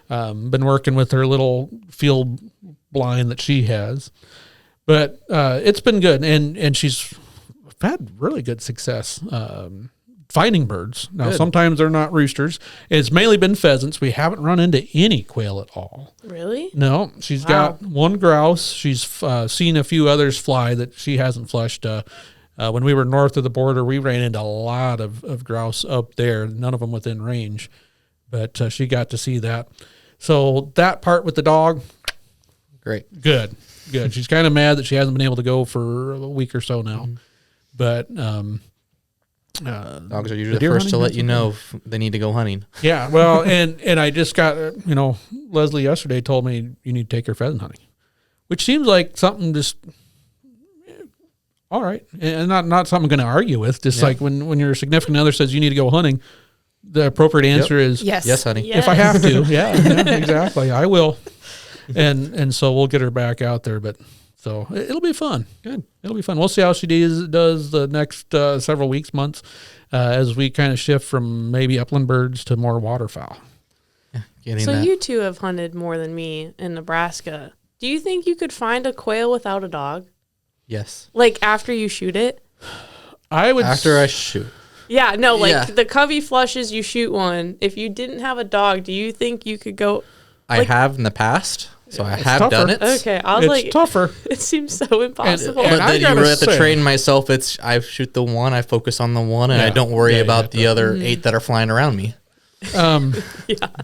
Been working with her little field blind that she has. But it's been good, and she's had really good success finding birds. Now, sometimes they're not roosters. It's mainly been pheasants. We haven't run into any quail at all. Really? No. She's got one grouse. She's seen a few others fly that she hasn't flushed. When we were north of the border, we ran into a lot of grouse up there, none of them within range. But she got to see that. So that part with the dog, great. Good. She's kind of mad that she hasn't been able to go for a week or so now. But dogs are usually the first to let you know if they need to go hunting. Yeah, well, and I just got, Leslie yesterday told me you need to take her pheasant hunting, which seems like something just, all right, and not something I'm going to argue with. Just like when your significant other says you need to go hunting, the appropriate answer is yes, honey. Yes. If I have to, yeah, exactly, I will, and so we'll get her back out there, but. So it'll be fun. Good. It'll be fun. We'll see how she does the next several weeks, months, as we kind of shift from maybe upland birds to more waterfowl. Yeah, so you two have hunted more than me in Nebraska. Do you think you could find a quail without a dog? Yes. Like after you shoot it? After I shoot. Yeah, no, the covey flushes, you shoot one. If you didn't have a dog, do you think you could go? I have in the past. So I have tougher. done it. Okay, I was it's tougher. It seems so impossible. And but then you really have to train myself. I shoot the one, I focus on the one, and I don't worry about the other 8 that are flying around me. And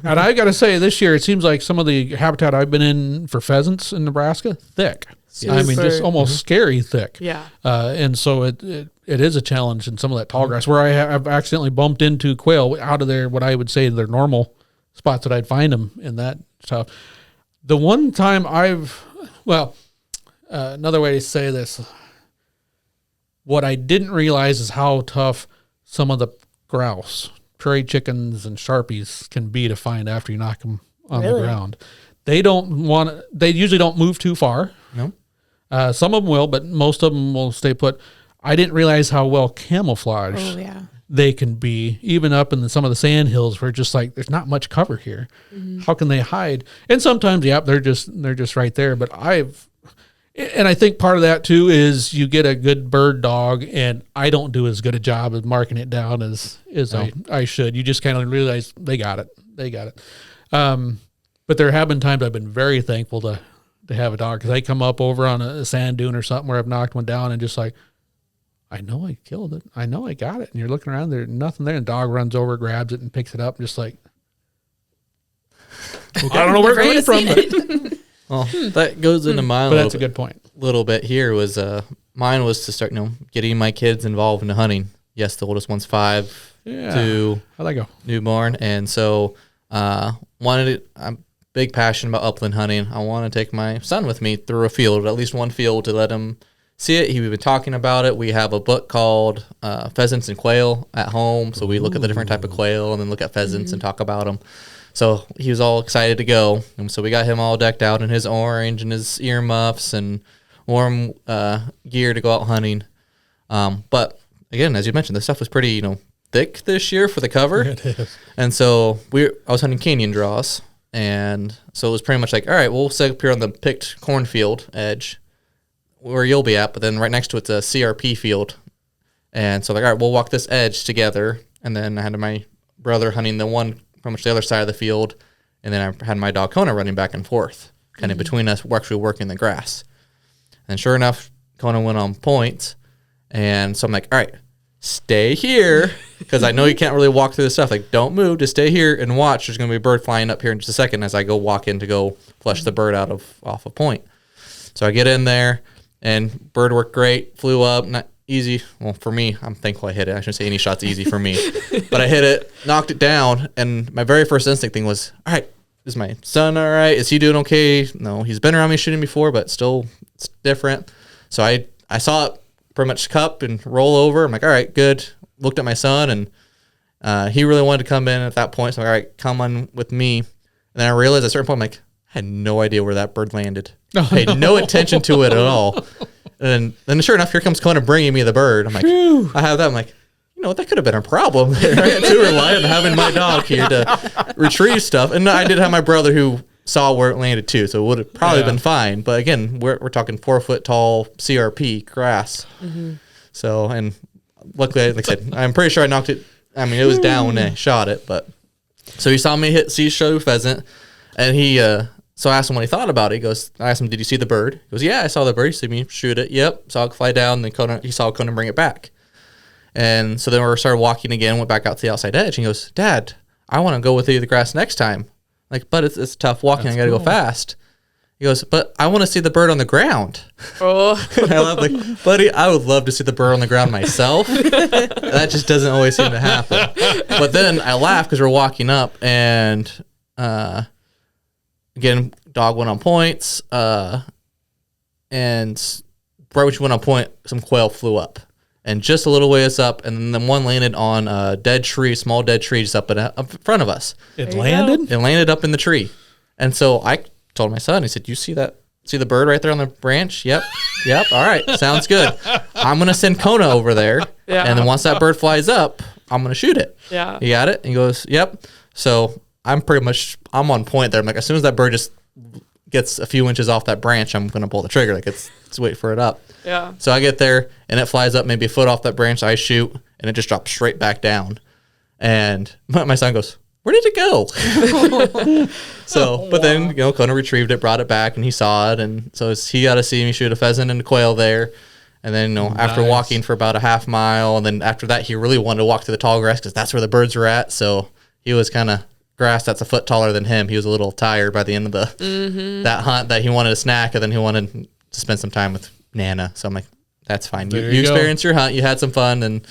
I got to say, this year, it seems like some of the habitat I've been in for pheasants in Nebraska, thick. I mean, just almost scary thick. Yeah. And so it is a challenge in some of that tall grass where I've accidentally bumped into quail out of their, what I would say, their normal spots that I'd find them in that stuff. The one time another way to say this, what I didn't realize is how tough some of the grouse, prairie chickens, and sharpies can be to find after you knock them on the ground. They usually don't move too far. No. Some of them will, but most of them will stay put. I didn't realize how well camouflaged Oh yeah. they can be, even up in some of the sand hills where just like there's not much cover here. How can they hide? And sometimes, they're just right there. But I think part of that too is you get a good bird dog, and I don't do as good a job of marking it down as I should. You just kind of realize they got it. But there have been times I've been very thankful to have a dog, because I come up over on a sand dune or something where I've knocked one down and just like, I know I killed it. I know I got it. And you're looking around, there's nothing there. And the dog runs over, grabs it, and picks it up, just like, okay. I don't know where it came from. Well, that goes into mine. But that's a good point. Little bit here was mine was to start getting my kids involved in hunting. Yes, the oldest one's 5. Yeah. 2 How'd that go? newborn, and so I'm big passion about upland hunting. I want to take my son with me through a field, at least one field, to let him see it. We've been talking about it. We have a book called Pheasants and Quail at home, so we look at the different type of quail and then look at pheasants and talk about them. So he was all excited to go, and so we got him all decked out in his orange and his earmuffs and warm gear to go out hunting. But again, as you mentioned, this stuff was pretty thick this year for the cover. It is. And so I was hunting canyon draws, and so it was pretty much like, all right, we'll set up here on the picked cornfield edge where you'll be at, but then right next to it's a CRP field. And so like, all right, we'll walk this edge together. And then I had my brother hunting the one pretty much the other side of the field, and then I had my dog Kona running back and forth, kind of between us, actually working the grass. And sure enough, Kona went on point, and so I'm like, all right, stay here, because I know you can't really walk through the stuff. Like, don't move, just stay here and watch. There's going to be a bird flying up here in just a second as I go walk in to go flush the bird off a point. So I get in there, and bird worked great, flew up, not easy. Well, for me, I'm thankful I hit it. I shouldn't say any shot's easy for me. But I hit it, knocked it down, and my very first instinct thing was, all right, is my son all right? Is he doing okay? No, he's been around me shooting before, but still it's different. So I saw it pretty much cup and roll over. I'm like, all right, good. Looked at my son, and he really wanted to come in at that point. So I'm like, all right, come on with me. And then I realized at a certain point, I'm like, I had no idea where that bird landed. Paid no attention to it at all. And then sure enough, here comes Kona bringing me the bird. I'm like, I have that. I'm like, what? That could have been a problem. I had to rely on having my dog here to retrieve stuff. And I did have my brother who saw where it landed too, so it would have probably been fine. But again, we're talking 4 foot tall CRP grass. Mm-hmm. So, and luckily, like I said, I'm pretty sure I knocked it. I mean, it was down when I shot it. But so he saw me see show pheasant, and he. So I asked him what he thought about it. I asked him, did you see the bird? He goes, yeah, I saw the bird. He saw me shoot it. Yep. Saw it fly down. Then he saw Kona bring it back. And so then we started walking again, went back out to the outside edge. And he goes, Dad, I want to go with you to the grass next time. Like, but it's tough walking. I got to go fast. He goes, but I want to see the bird on the ground. Oh. I love, like, buddy, I would love to see the bird on the ground myself. That just doesn't always seem to happen. But then I laugh because we're walking up, and again, dog went on points, and right when she went on point, some quail flew up, and just a little ways up, and then one landed on a dead tree, small dead tree, just up in front of us. It landed? It landed up in the tree. And so I told my son, he said, you see that? See the bird right there on the branch? Yep. All right. Sounds good. I'm going to send Kona over there. Yeah. And then once that bird flies up, I'm going to shoot it. Yeah. You got it? And he goes, yep. So I'm on point there. I'm like, as soon as that bird just gets a few inches off that branch, I'm going to pull the trigger. Like, let's wait for it up. Yeah. So I get there, and it flies up maybe a foot off that branch. I shoot, and it just drops straight back down. And my son goes, where did it go? So, but then, Kona retrieved it, brought it back, and he saw it. And so he got to see me shoot a pheasant and a quail there. And then, after walking for about a half mile, and then after that, he really wanted to walk to the tall grass because that's where the birds were at. So he was kind of grass that's a foot taller than him. He was a little tired by the end of that hunt, that he wanted a snack, and then he wanted to spend some time with Nana. So I'm like, that's fine. You experienced your hunt. You had some fun, and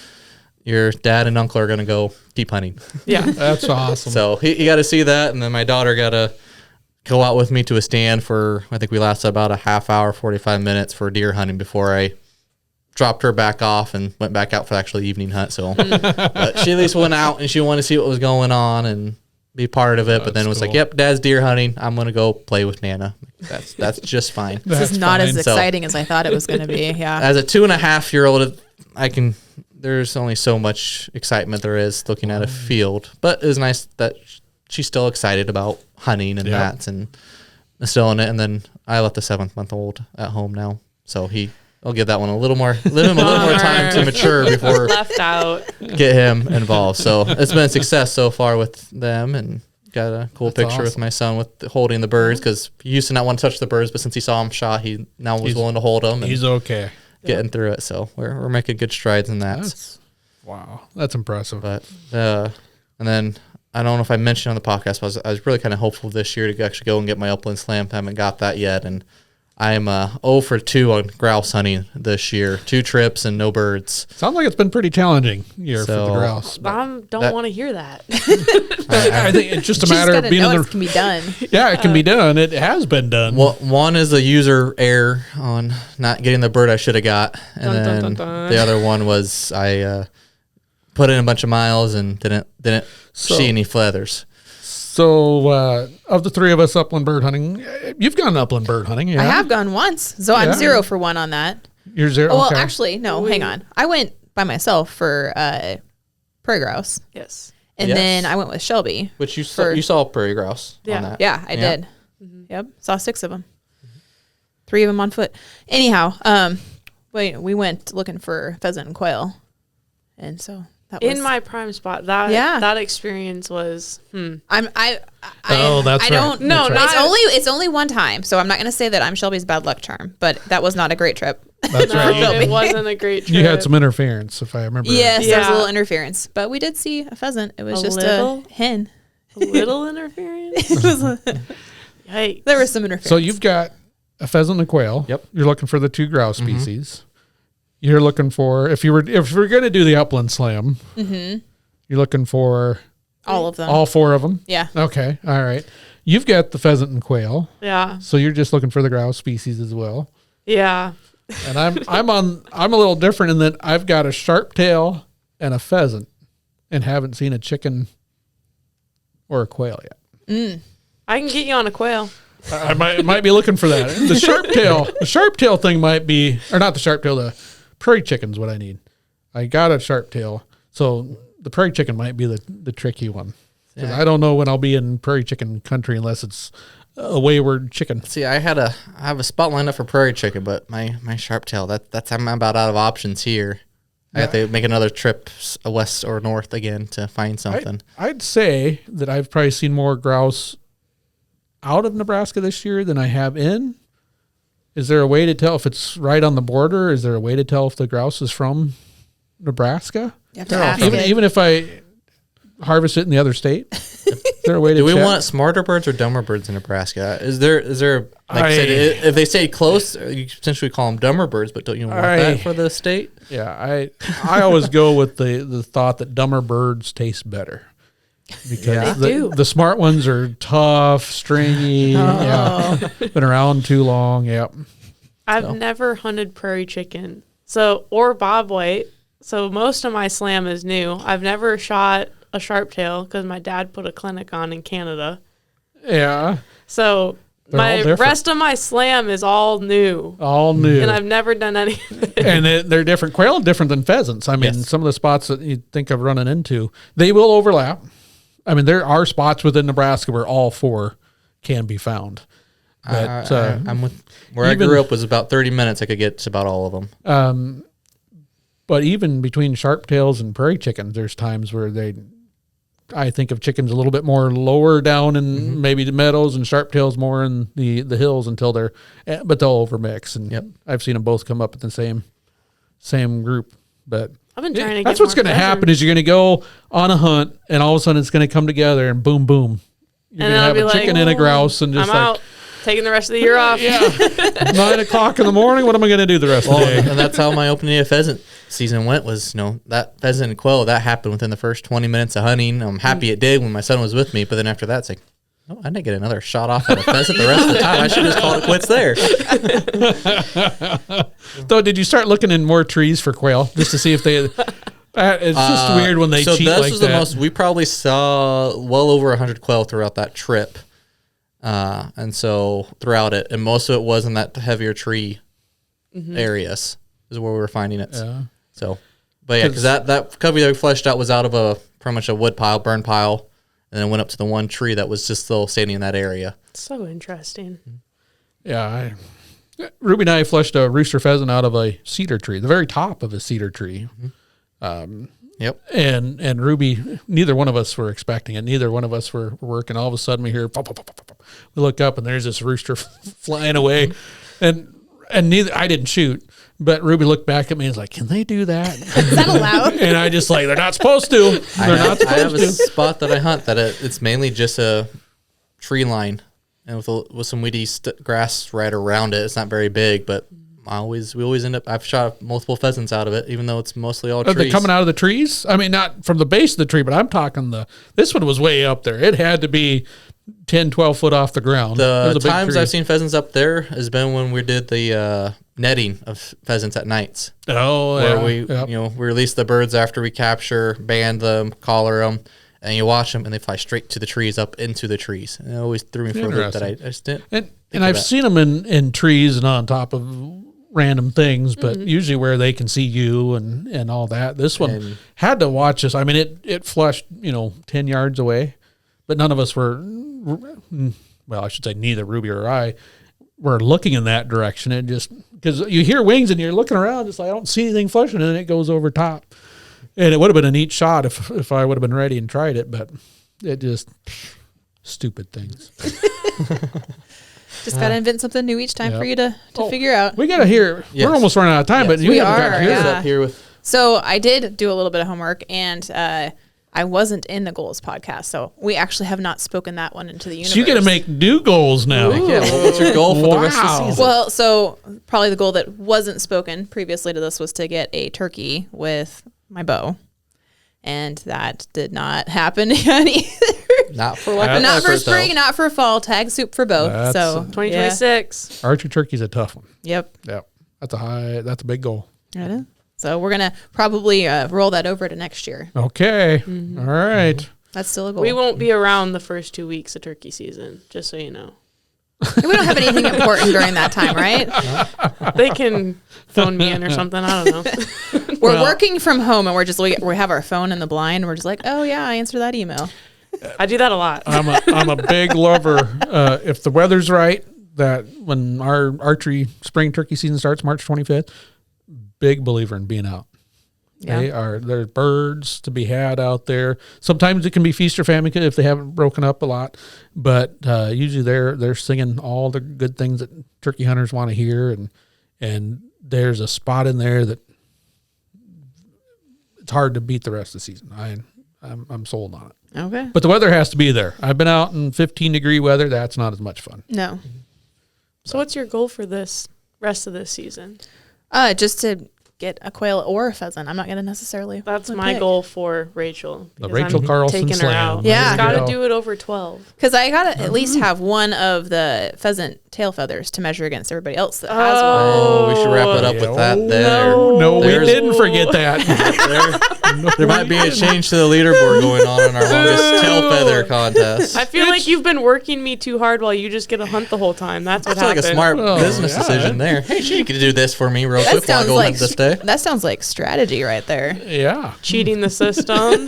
your dad and uncle are going to go keep hunting. Yeah. That's awesome. So he got to see that, and then my daughter got to go out with me to a stand for, I think we lasted about a half hour, 45 minutes for deer hunting before I dropped her back off and went back out for the actual evening hunt. So but she at least went out, and she wanted to see what was going on and be part of it. But then it was cool. Like, yep, Dad's deer hunting. I'm going to go play with Nana. That's just fine. This is not as fine. exciting as I thought it was going to be. Yeah. As a 2.5-year-old, there's only so much excitement there is looking at a field, but it was nice that she's still excited about hunting and that and still in it. And then I left the 7-month-old at home now, so I'll give that one a little more time to mature before Left out. get him involved. So it's been a success so far with them, and got a cool picture with my son with holding the birds, because he used to not want to touch the birds, but since he saw him shot, he now was willing to hold them. He's okay. Getting through it, so we're making good strides in that. Wow, that's impressive. But and then I don't know if I mentioned on the podcast, but I was really kind of hopeful this year to actually go and get my upland slam. I haven't got that yet, and I'm 0 for 2 on grouse hunting this year. 2 trips and no birds. Sounds like it's been pretty challenging year for the grouse. I don't want to hear that. I think it's just a matter of being in it can be done. Yeah, it can be done. It has been done. Well, one is a user error on not getting the bird I should have got, and the other one was I put in a bunch of miles and didn't see any feathers. So, of the 3 of us upland bird hunting, you've gone upland bird hunting. Yeah? I have gone once, so I'm 0 for 1 on that. You're 0. Well, okay. actually, no. Hang on. I went by myself for prairie grouse, Yes. and then I went with Shelby. Which you saw prairie grouse on that. Yeah, I did. Yep, saw 6 of them. 3 of them on foot. Anyhow, we went looking for pheasant and quail, and so. In my prime spot, that experience was. That's I right. don't know. That's It's only one time, so I'm not going to say that I'm Shelby's bad luck charm, but that was not a great trip. That's No, right. it wasn't a great trip. You had some interference, if I remember. Yes, there was a Yeah. little interference, but we did see a pheasant. It was A just little? a hen. A little interference. Yikes. There was some interference. So you've got a pheasant and a quail. Yep. You're looking for the 2 grouse species. You're looking for, if we're going to do the upland slam, you're looking for all of them. all 4 of them. Yeah. Okay. All right. You've got the pheasant and quail. Yeah. So you're just looking for the grouse species as well. Yeah. And I'm a little different in that I've got a sharp tail and a pheasant, and haven't seen a chicken or a quail yet. I can get you on a quail. I might be looking for that. The sharp tail thing might be, or not the sharp tail, the prairie chicken's what I need. I got a sharp tail, so the prairie chicken might be the tricky one. Because I don't know when I'll be in prairie chicken country unless it's a wayward chicken. See, I have a spot lined up for prairie chicken, but my sharp tail, I'm about out of options here. I have to make another trip west or north again to find something. I'd say that I've probably seen more grouse out of Nebraska this year than I have in. Is there a way to tell if it's right on the border? Is there a way to tell if the grouse is from Nebraska? You have to ask it. Even if I harvest it in the other state? Is there a way to Do we check? want smarter birds or dumber birds in Nebraska? Is there like I said, if they stay close, you potentially call them dumber birds, but don't you want that for the state? Yeah, I always go with the thought that dumber birds taste better. Because They do. the smart ones are tough, stringy, been around too long. Yep. I've never hunted prairie chicken, or bobwhite. So most of my slam is new. I've never shot a sharptail because my dad put a clinic on in Canada. Yeah. So They're all my different. rest of my slam is all new. All new. And I've never done anything. And they're different. Quail are different than pheasants. I mean, some of the spots that you think of running into, they will overlap. I mean, there are spots within Nebraska where all 4 can be found. But I'm with where I grew up was about 30 minutes. I could get to about all of them. But even between sharptails and prairie chickens, there's times where I think of chickens a little bit more lower down in maybe the meadows, and sharptails more in the hills but they'll overmix. And I've seen them both come up at the same group. But I've been trying to get that's what's more going to happen pheasants. is you're going to go on a hunt, and all of a sudden it's going to come together, and boom, boom. You're And going to I'll have be a like, chicken and a grouse, and just I'm out. Taking the rest of the year off. 9 o'clock in the morning. What am I going to do the rest of the day? And that's how my opening day of pheasant season went. Was that pheasant and quail that happened within the first 20 minutes of hunting. I'm happy it did when my son was with me, but then after that, it's like, oh, I didn't get another shot off at a pheasant the rest of the time. I should just call it quits there. So, did you start looking in more trees for quail just to see if they? It's just weird when they cheat this like was that. the most. We probably saw well over 100 quail throughout that trip. And so throughout it, and most of it was in that heavier tree areas is where we were finding it. Yeah. So, but yeah, because that cubby that we fleshed out was out of pretty much a wood pile, burn pile, and then went up to the one tree that was just still standing in that area. So interesting. Yeah, Ruby and I flushed a rooster pheasant out of a cedar tree, the very top of a cedar tree. Yep. And Ruby, neither one of us were expecting it. Neither one of us were working. All of a sudden, we hear pop, pop, pop, pop, pop. We look up, and there's this rooster flying away, and neither I didn't shoot, but Ruby looked back at me and was like, "Can they do that? Is that allowed? And I just like, they're not supposed to. They're not I have supposed a to. spot that I hunt that it's mainly just a tree line, and with some weedy grass right around it. It's not very big, but we always end up. I've shot multiple pheasants out of it, even though it's mostly all Are trees. they coming out of the trees? I mean, not from the base of the tree, but I'm talking this one was way up there. It had to be 10, 12 foot off the ground. It was The a big times tree. I've seen pheasants up there has been when we did the netting of pheasants at nights. Oh, Where yeah. we release the birds after we capture, band them, collar them, and you watch them, and they fly straight to the trees, up into the trees. And it always threw me for a loop that I just didn't. And I've seen them in trees and on top of random things, but usually where they can see you and all that. This one had to watch us. I mean, it flushed 10 yards away, but none of us were. Well, I should say neither Ruby or I were looking in that direction. It just because you hear wings and you're looking around, it's like I don't see anything flushing, and it goes over top. And it would have been a neat shot if I would have been ready and tried it, but it just stupid things. Just got to invent something new each time for you to figure out. We got to hear. Yes. We're almost running out of time, but we haven't got are, to hear yeah. that. Up here with So I did do a little bit of homework, and I wasn't in the goals podcast, so we actually have not spoken that one into the universe. So you got to make new goals now. yeah. Well, what's your goal for the rest of the Wow. season? Well, so probably the goal that wasn't spoken previously to this was to get a turkey with my bow, and that did not happen yet either. Not for like That's Not for effort, spring, though. not for fall. Tag soup for both. That's- So 2026. Archery turkey's a tough one. yeah. Yep. Yeah, that's a big goal. It is. So we're gonna probably roll that over to next year. Okay, all right. That's still a goal. We won't be around the first 2 weeks of turkey season, just so you know. We don't have anything important during that time, right? They can phone me in or something. I don't know. We're working from home, and we're just we have our phone in the blind. And we're just like, oh yeah, I answered that email. I do that a lot. I'm a big lover. If the weather's right, that when our archery spring turkey season starts March 25th, big believer in being out. Yeah. There's birds to be had out there. Sometimes it can be feast or famine if they haven't broken up a lot, but usually they're singing all the good things that turkey hunters want to hear, and there's a spot in there that it's hard to beat the rest of the season. I'm sold on it. Okay. But the weather has to be there. I've been out in 15-degree weather. That's not as much fun. No. So what's your goal for this rest of this season? Just to get a quail or a pheasant. I'm not going to necessarily. That's my goal for Rachel. The because Rachel I'm Carlson taking her slam. out. Yeah. She's got to do it over 12. Because I got to at least have one of the pheasant tail feathers to measure against everybody else that has one. Oh, we should wrap it up with that. There, No, we There's- didn't forget that. there might be a change to the leaderboard going on in our longest tail feather contest. I feel like you've been working me too hard while you just get a hunt the whole time. That's what That's like happened. a smart Oh, business yeah. decision there. Hey, she could do this for me real That quick while I sounds go like hunt this day. that sounds like strategy right there. Yeah. Cheating the system.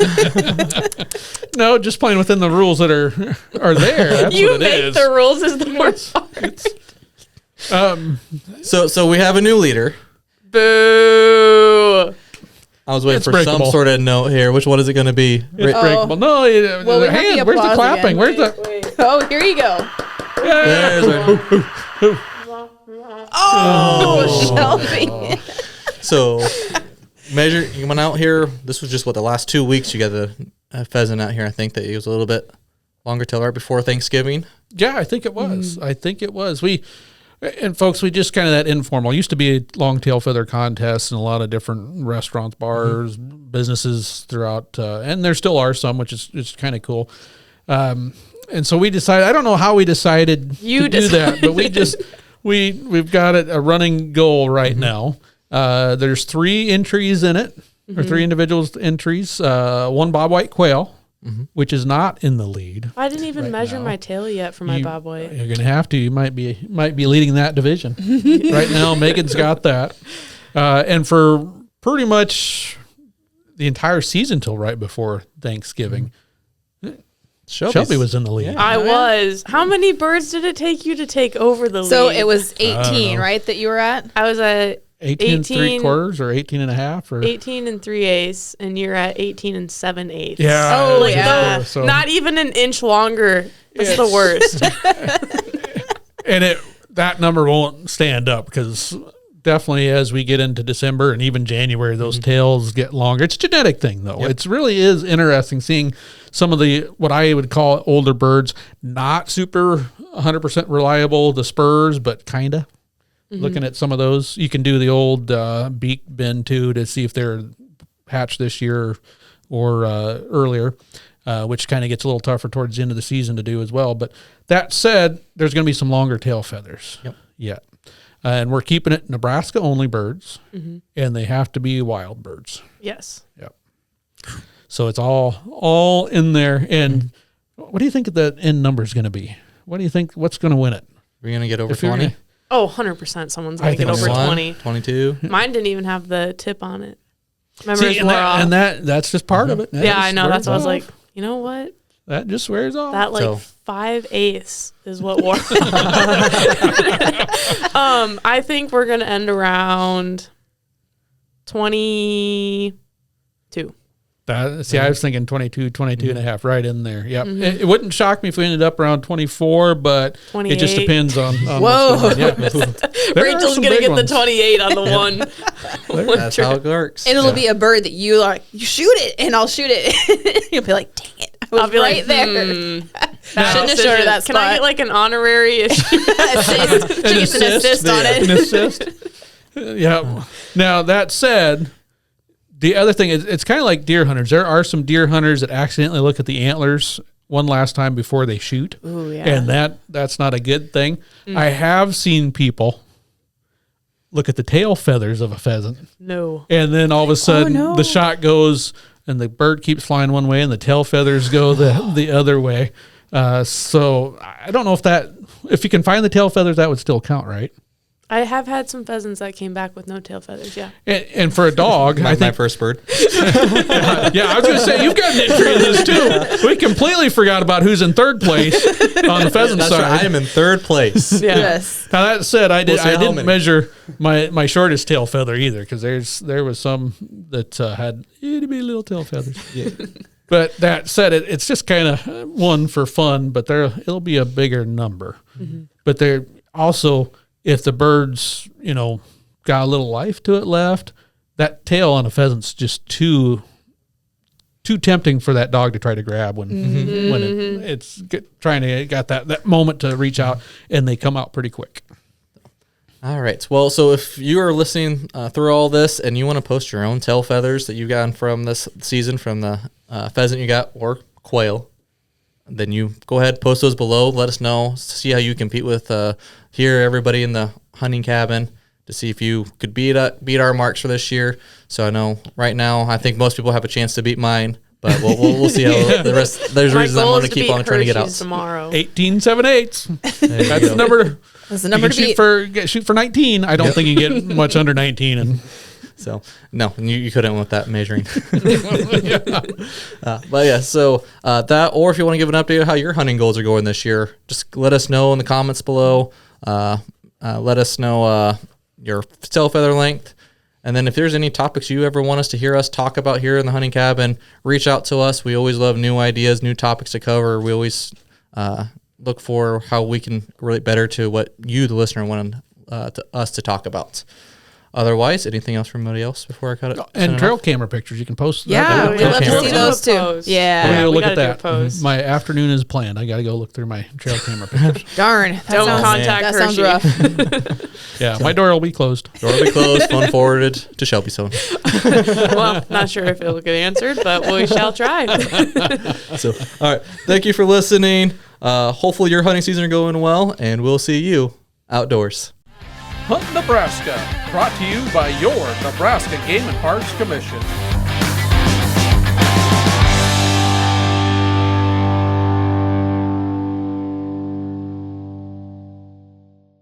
No, just playing within the rules that are there. That's You what it make is. the rules is the worst part. So we have a new leader. Boo. I was waiting It's for breakable. some sort of note here. Which one is it going to be? It's breakable. No, Well, we have the where's the applause clapping? again. Where's the? Oh, here you go. There's our, Oh, Shelby. so measure. You went out here. This was just the last 2 weeks. You got the pheasant out here. I think that it was a little bit longer till right before Thanksgiving. Yeah, I think it was. I think it was. And folks, we just kind of that informal. It used to be a long tail feather contest in a lot of different restaurants, bars, businesses throughout, and there still are some, which is kind of cool. And so we decided. I don't know how we decided to do that, but we just we've got a running goal right now. There's 3 entries in it, or 3 individuals entries. One Bobwhite quail which is not in the lead. I didn't even measure now. my tail yet for my Bobwhite. You're going to have to. You might be leading that division. Right now, Megan's got that. And for pretty much the entire season till right before Thanksgiving, Shelby was in the lead. Yeah. I was. How many birds did it take you to take over the lead? So it was 18, right, that you were at? I was at 18 and 3/4 or 18 and a half or 18 and 3/8, and you're at 18 and 7/8. yeah. Oh, that's yeah. cool. So- Not even an inch longer. That's the worst. and that number won't stand up because definitely as we get into December and even January, those tails get longer. It's a genetic thing, though. Yep. It really is interesting seeing some of the what I would call older birds, not super 100% reliable, the spurs, but kind of. Looking at some of those, you can do the old beak bend too to see if they're hatched this year or earlier, which kind of gets a little tougher towards the end of the season to do as well. But that said, there's going to be some longer tail feathers yet. And we're keeping it Nebraska only birds, and they have to be wild birds. Yes. Yep. So it's all in there. And what do you think the end number is going to be? What do you think? What's going to win it? We're going to get over If you're 20? gonna- Oh, 100% someone's I going to get think over so. 20. 22? Mine didn't even have the tip on it. Remember, See, it's and, wore off. that's just part of it. That Yeah, just I know. That's wears what I was off. like, you know what? That just wears off. That So- 5/8 is what wore. I think we're gonna end around 22. I was thinking 22 and a half, right in there. Yep. It wouldn't shock me if we ended up around 24, but it just 28. depends on Whoa. what's going on. Yeah. There are Rachel's some gonna big get ones. the 28 on the one. That's how it works. And it'll be a bird that you like, you shoot it, and I'll shoot it. You'll be like, dang it. I was I'll be right like, there. Shouldn't have showed her that Can I spot. get like an honorary Assist. She gets an assist on An it. assist. Yeah. Now, that said, the other thing is it's kind of like deer hunters. There are some deer hunters that accidentally look at the antlers one last time before they shoot. Ooh, yeah. And that's not a good thing. I have seen people look at the tail feathers of a pheasant, No. and then all of a sudden no. the shot goes and the bird keeps flying one way and the tail feathers go the other way. So I don't know if you can find the tail feathers, that would still count, right? I have had some pheasants that came back with no tail feathers. Yeah. And for a dog, I my think. first bird. Yeah, I was going to say, you've got an entry in this too. We completely forgot about who's in third place on the pheasant That's side. right. I am in third place. Yeah. Yes. Now that said, I We'll see how didn't many. measure my shortest tail feather either, because there was some that had itty bitty little tail feathers. Yeah. But that said, it's just kind of one for fun, but it'll be a bigger number. But they're also, if the bird's got a little life to it left, that tail on a pheasant's just too tempting for that dog to try to grab when it's trying to got that moment to reach out, and they come out pretty quick. All right. Well, so if you are listening through all this and you want to post your own tail feathers that you've gotten from this season from the pheasant you got or quail, then you go ahead, post those below. Let us know. See how you compete with everybody in the hunting cabin to see if you could beat our marks for this year. So I know right now I think most people have a chance to beat mine, but we'll see how the rest. There's My reasons I'm goal going is to keep beat on trying to get out. Hershey's tomorrow. 18 7/8. There you That's go. the number. That's the number You to can beat. shoot for 19. I don't think you get much under 19. And So no, you couldn't with that measuring. But yeah, so that, or if you want to give an update on how your hunting goals are going this year, just let us know in the comments below. Let us know your tail feather length. And then if there's any topics you ever want us to hear us talk about here in the hunting cabin, reach out to us. We always love new ideas, new topics to cover. We always look for how we can relate better to what you, the listener, want us to talk about. Otherwise, anything else from anybody else before I cut it? and trail camera pictures, you can post. Yeah, that. we'd love to camera see photos. those too. Pose. I'm Yeah. gonna go we look at gotta do a that. post. My afternoon is planned. I got to go look through my trail camera pictures. Darn. That Don't sounds, contact that sounds Hershey. rough. Yeah, my door will be closed. Door will be closed, phone forwarded to Shelby. So Well, not sure if it'll get answered, but we shall try. all right. Thank you for listening. Hopefully your hunting season are going well, and we'll see you outdoors. Hunt Nebraska, brought to you by your Nebraska Game and Parks Commission.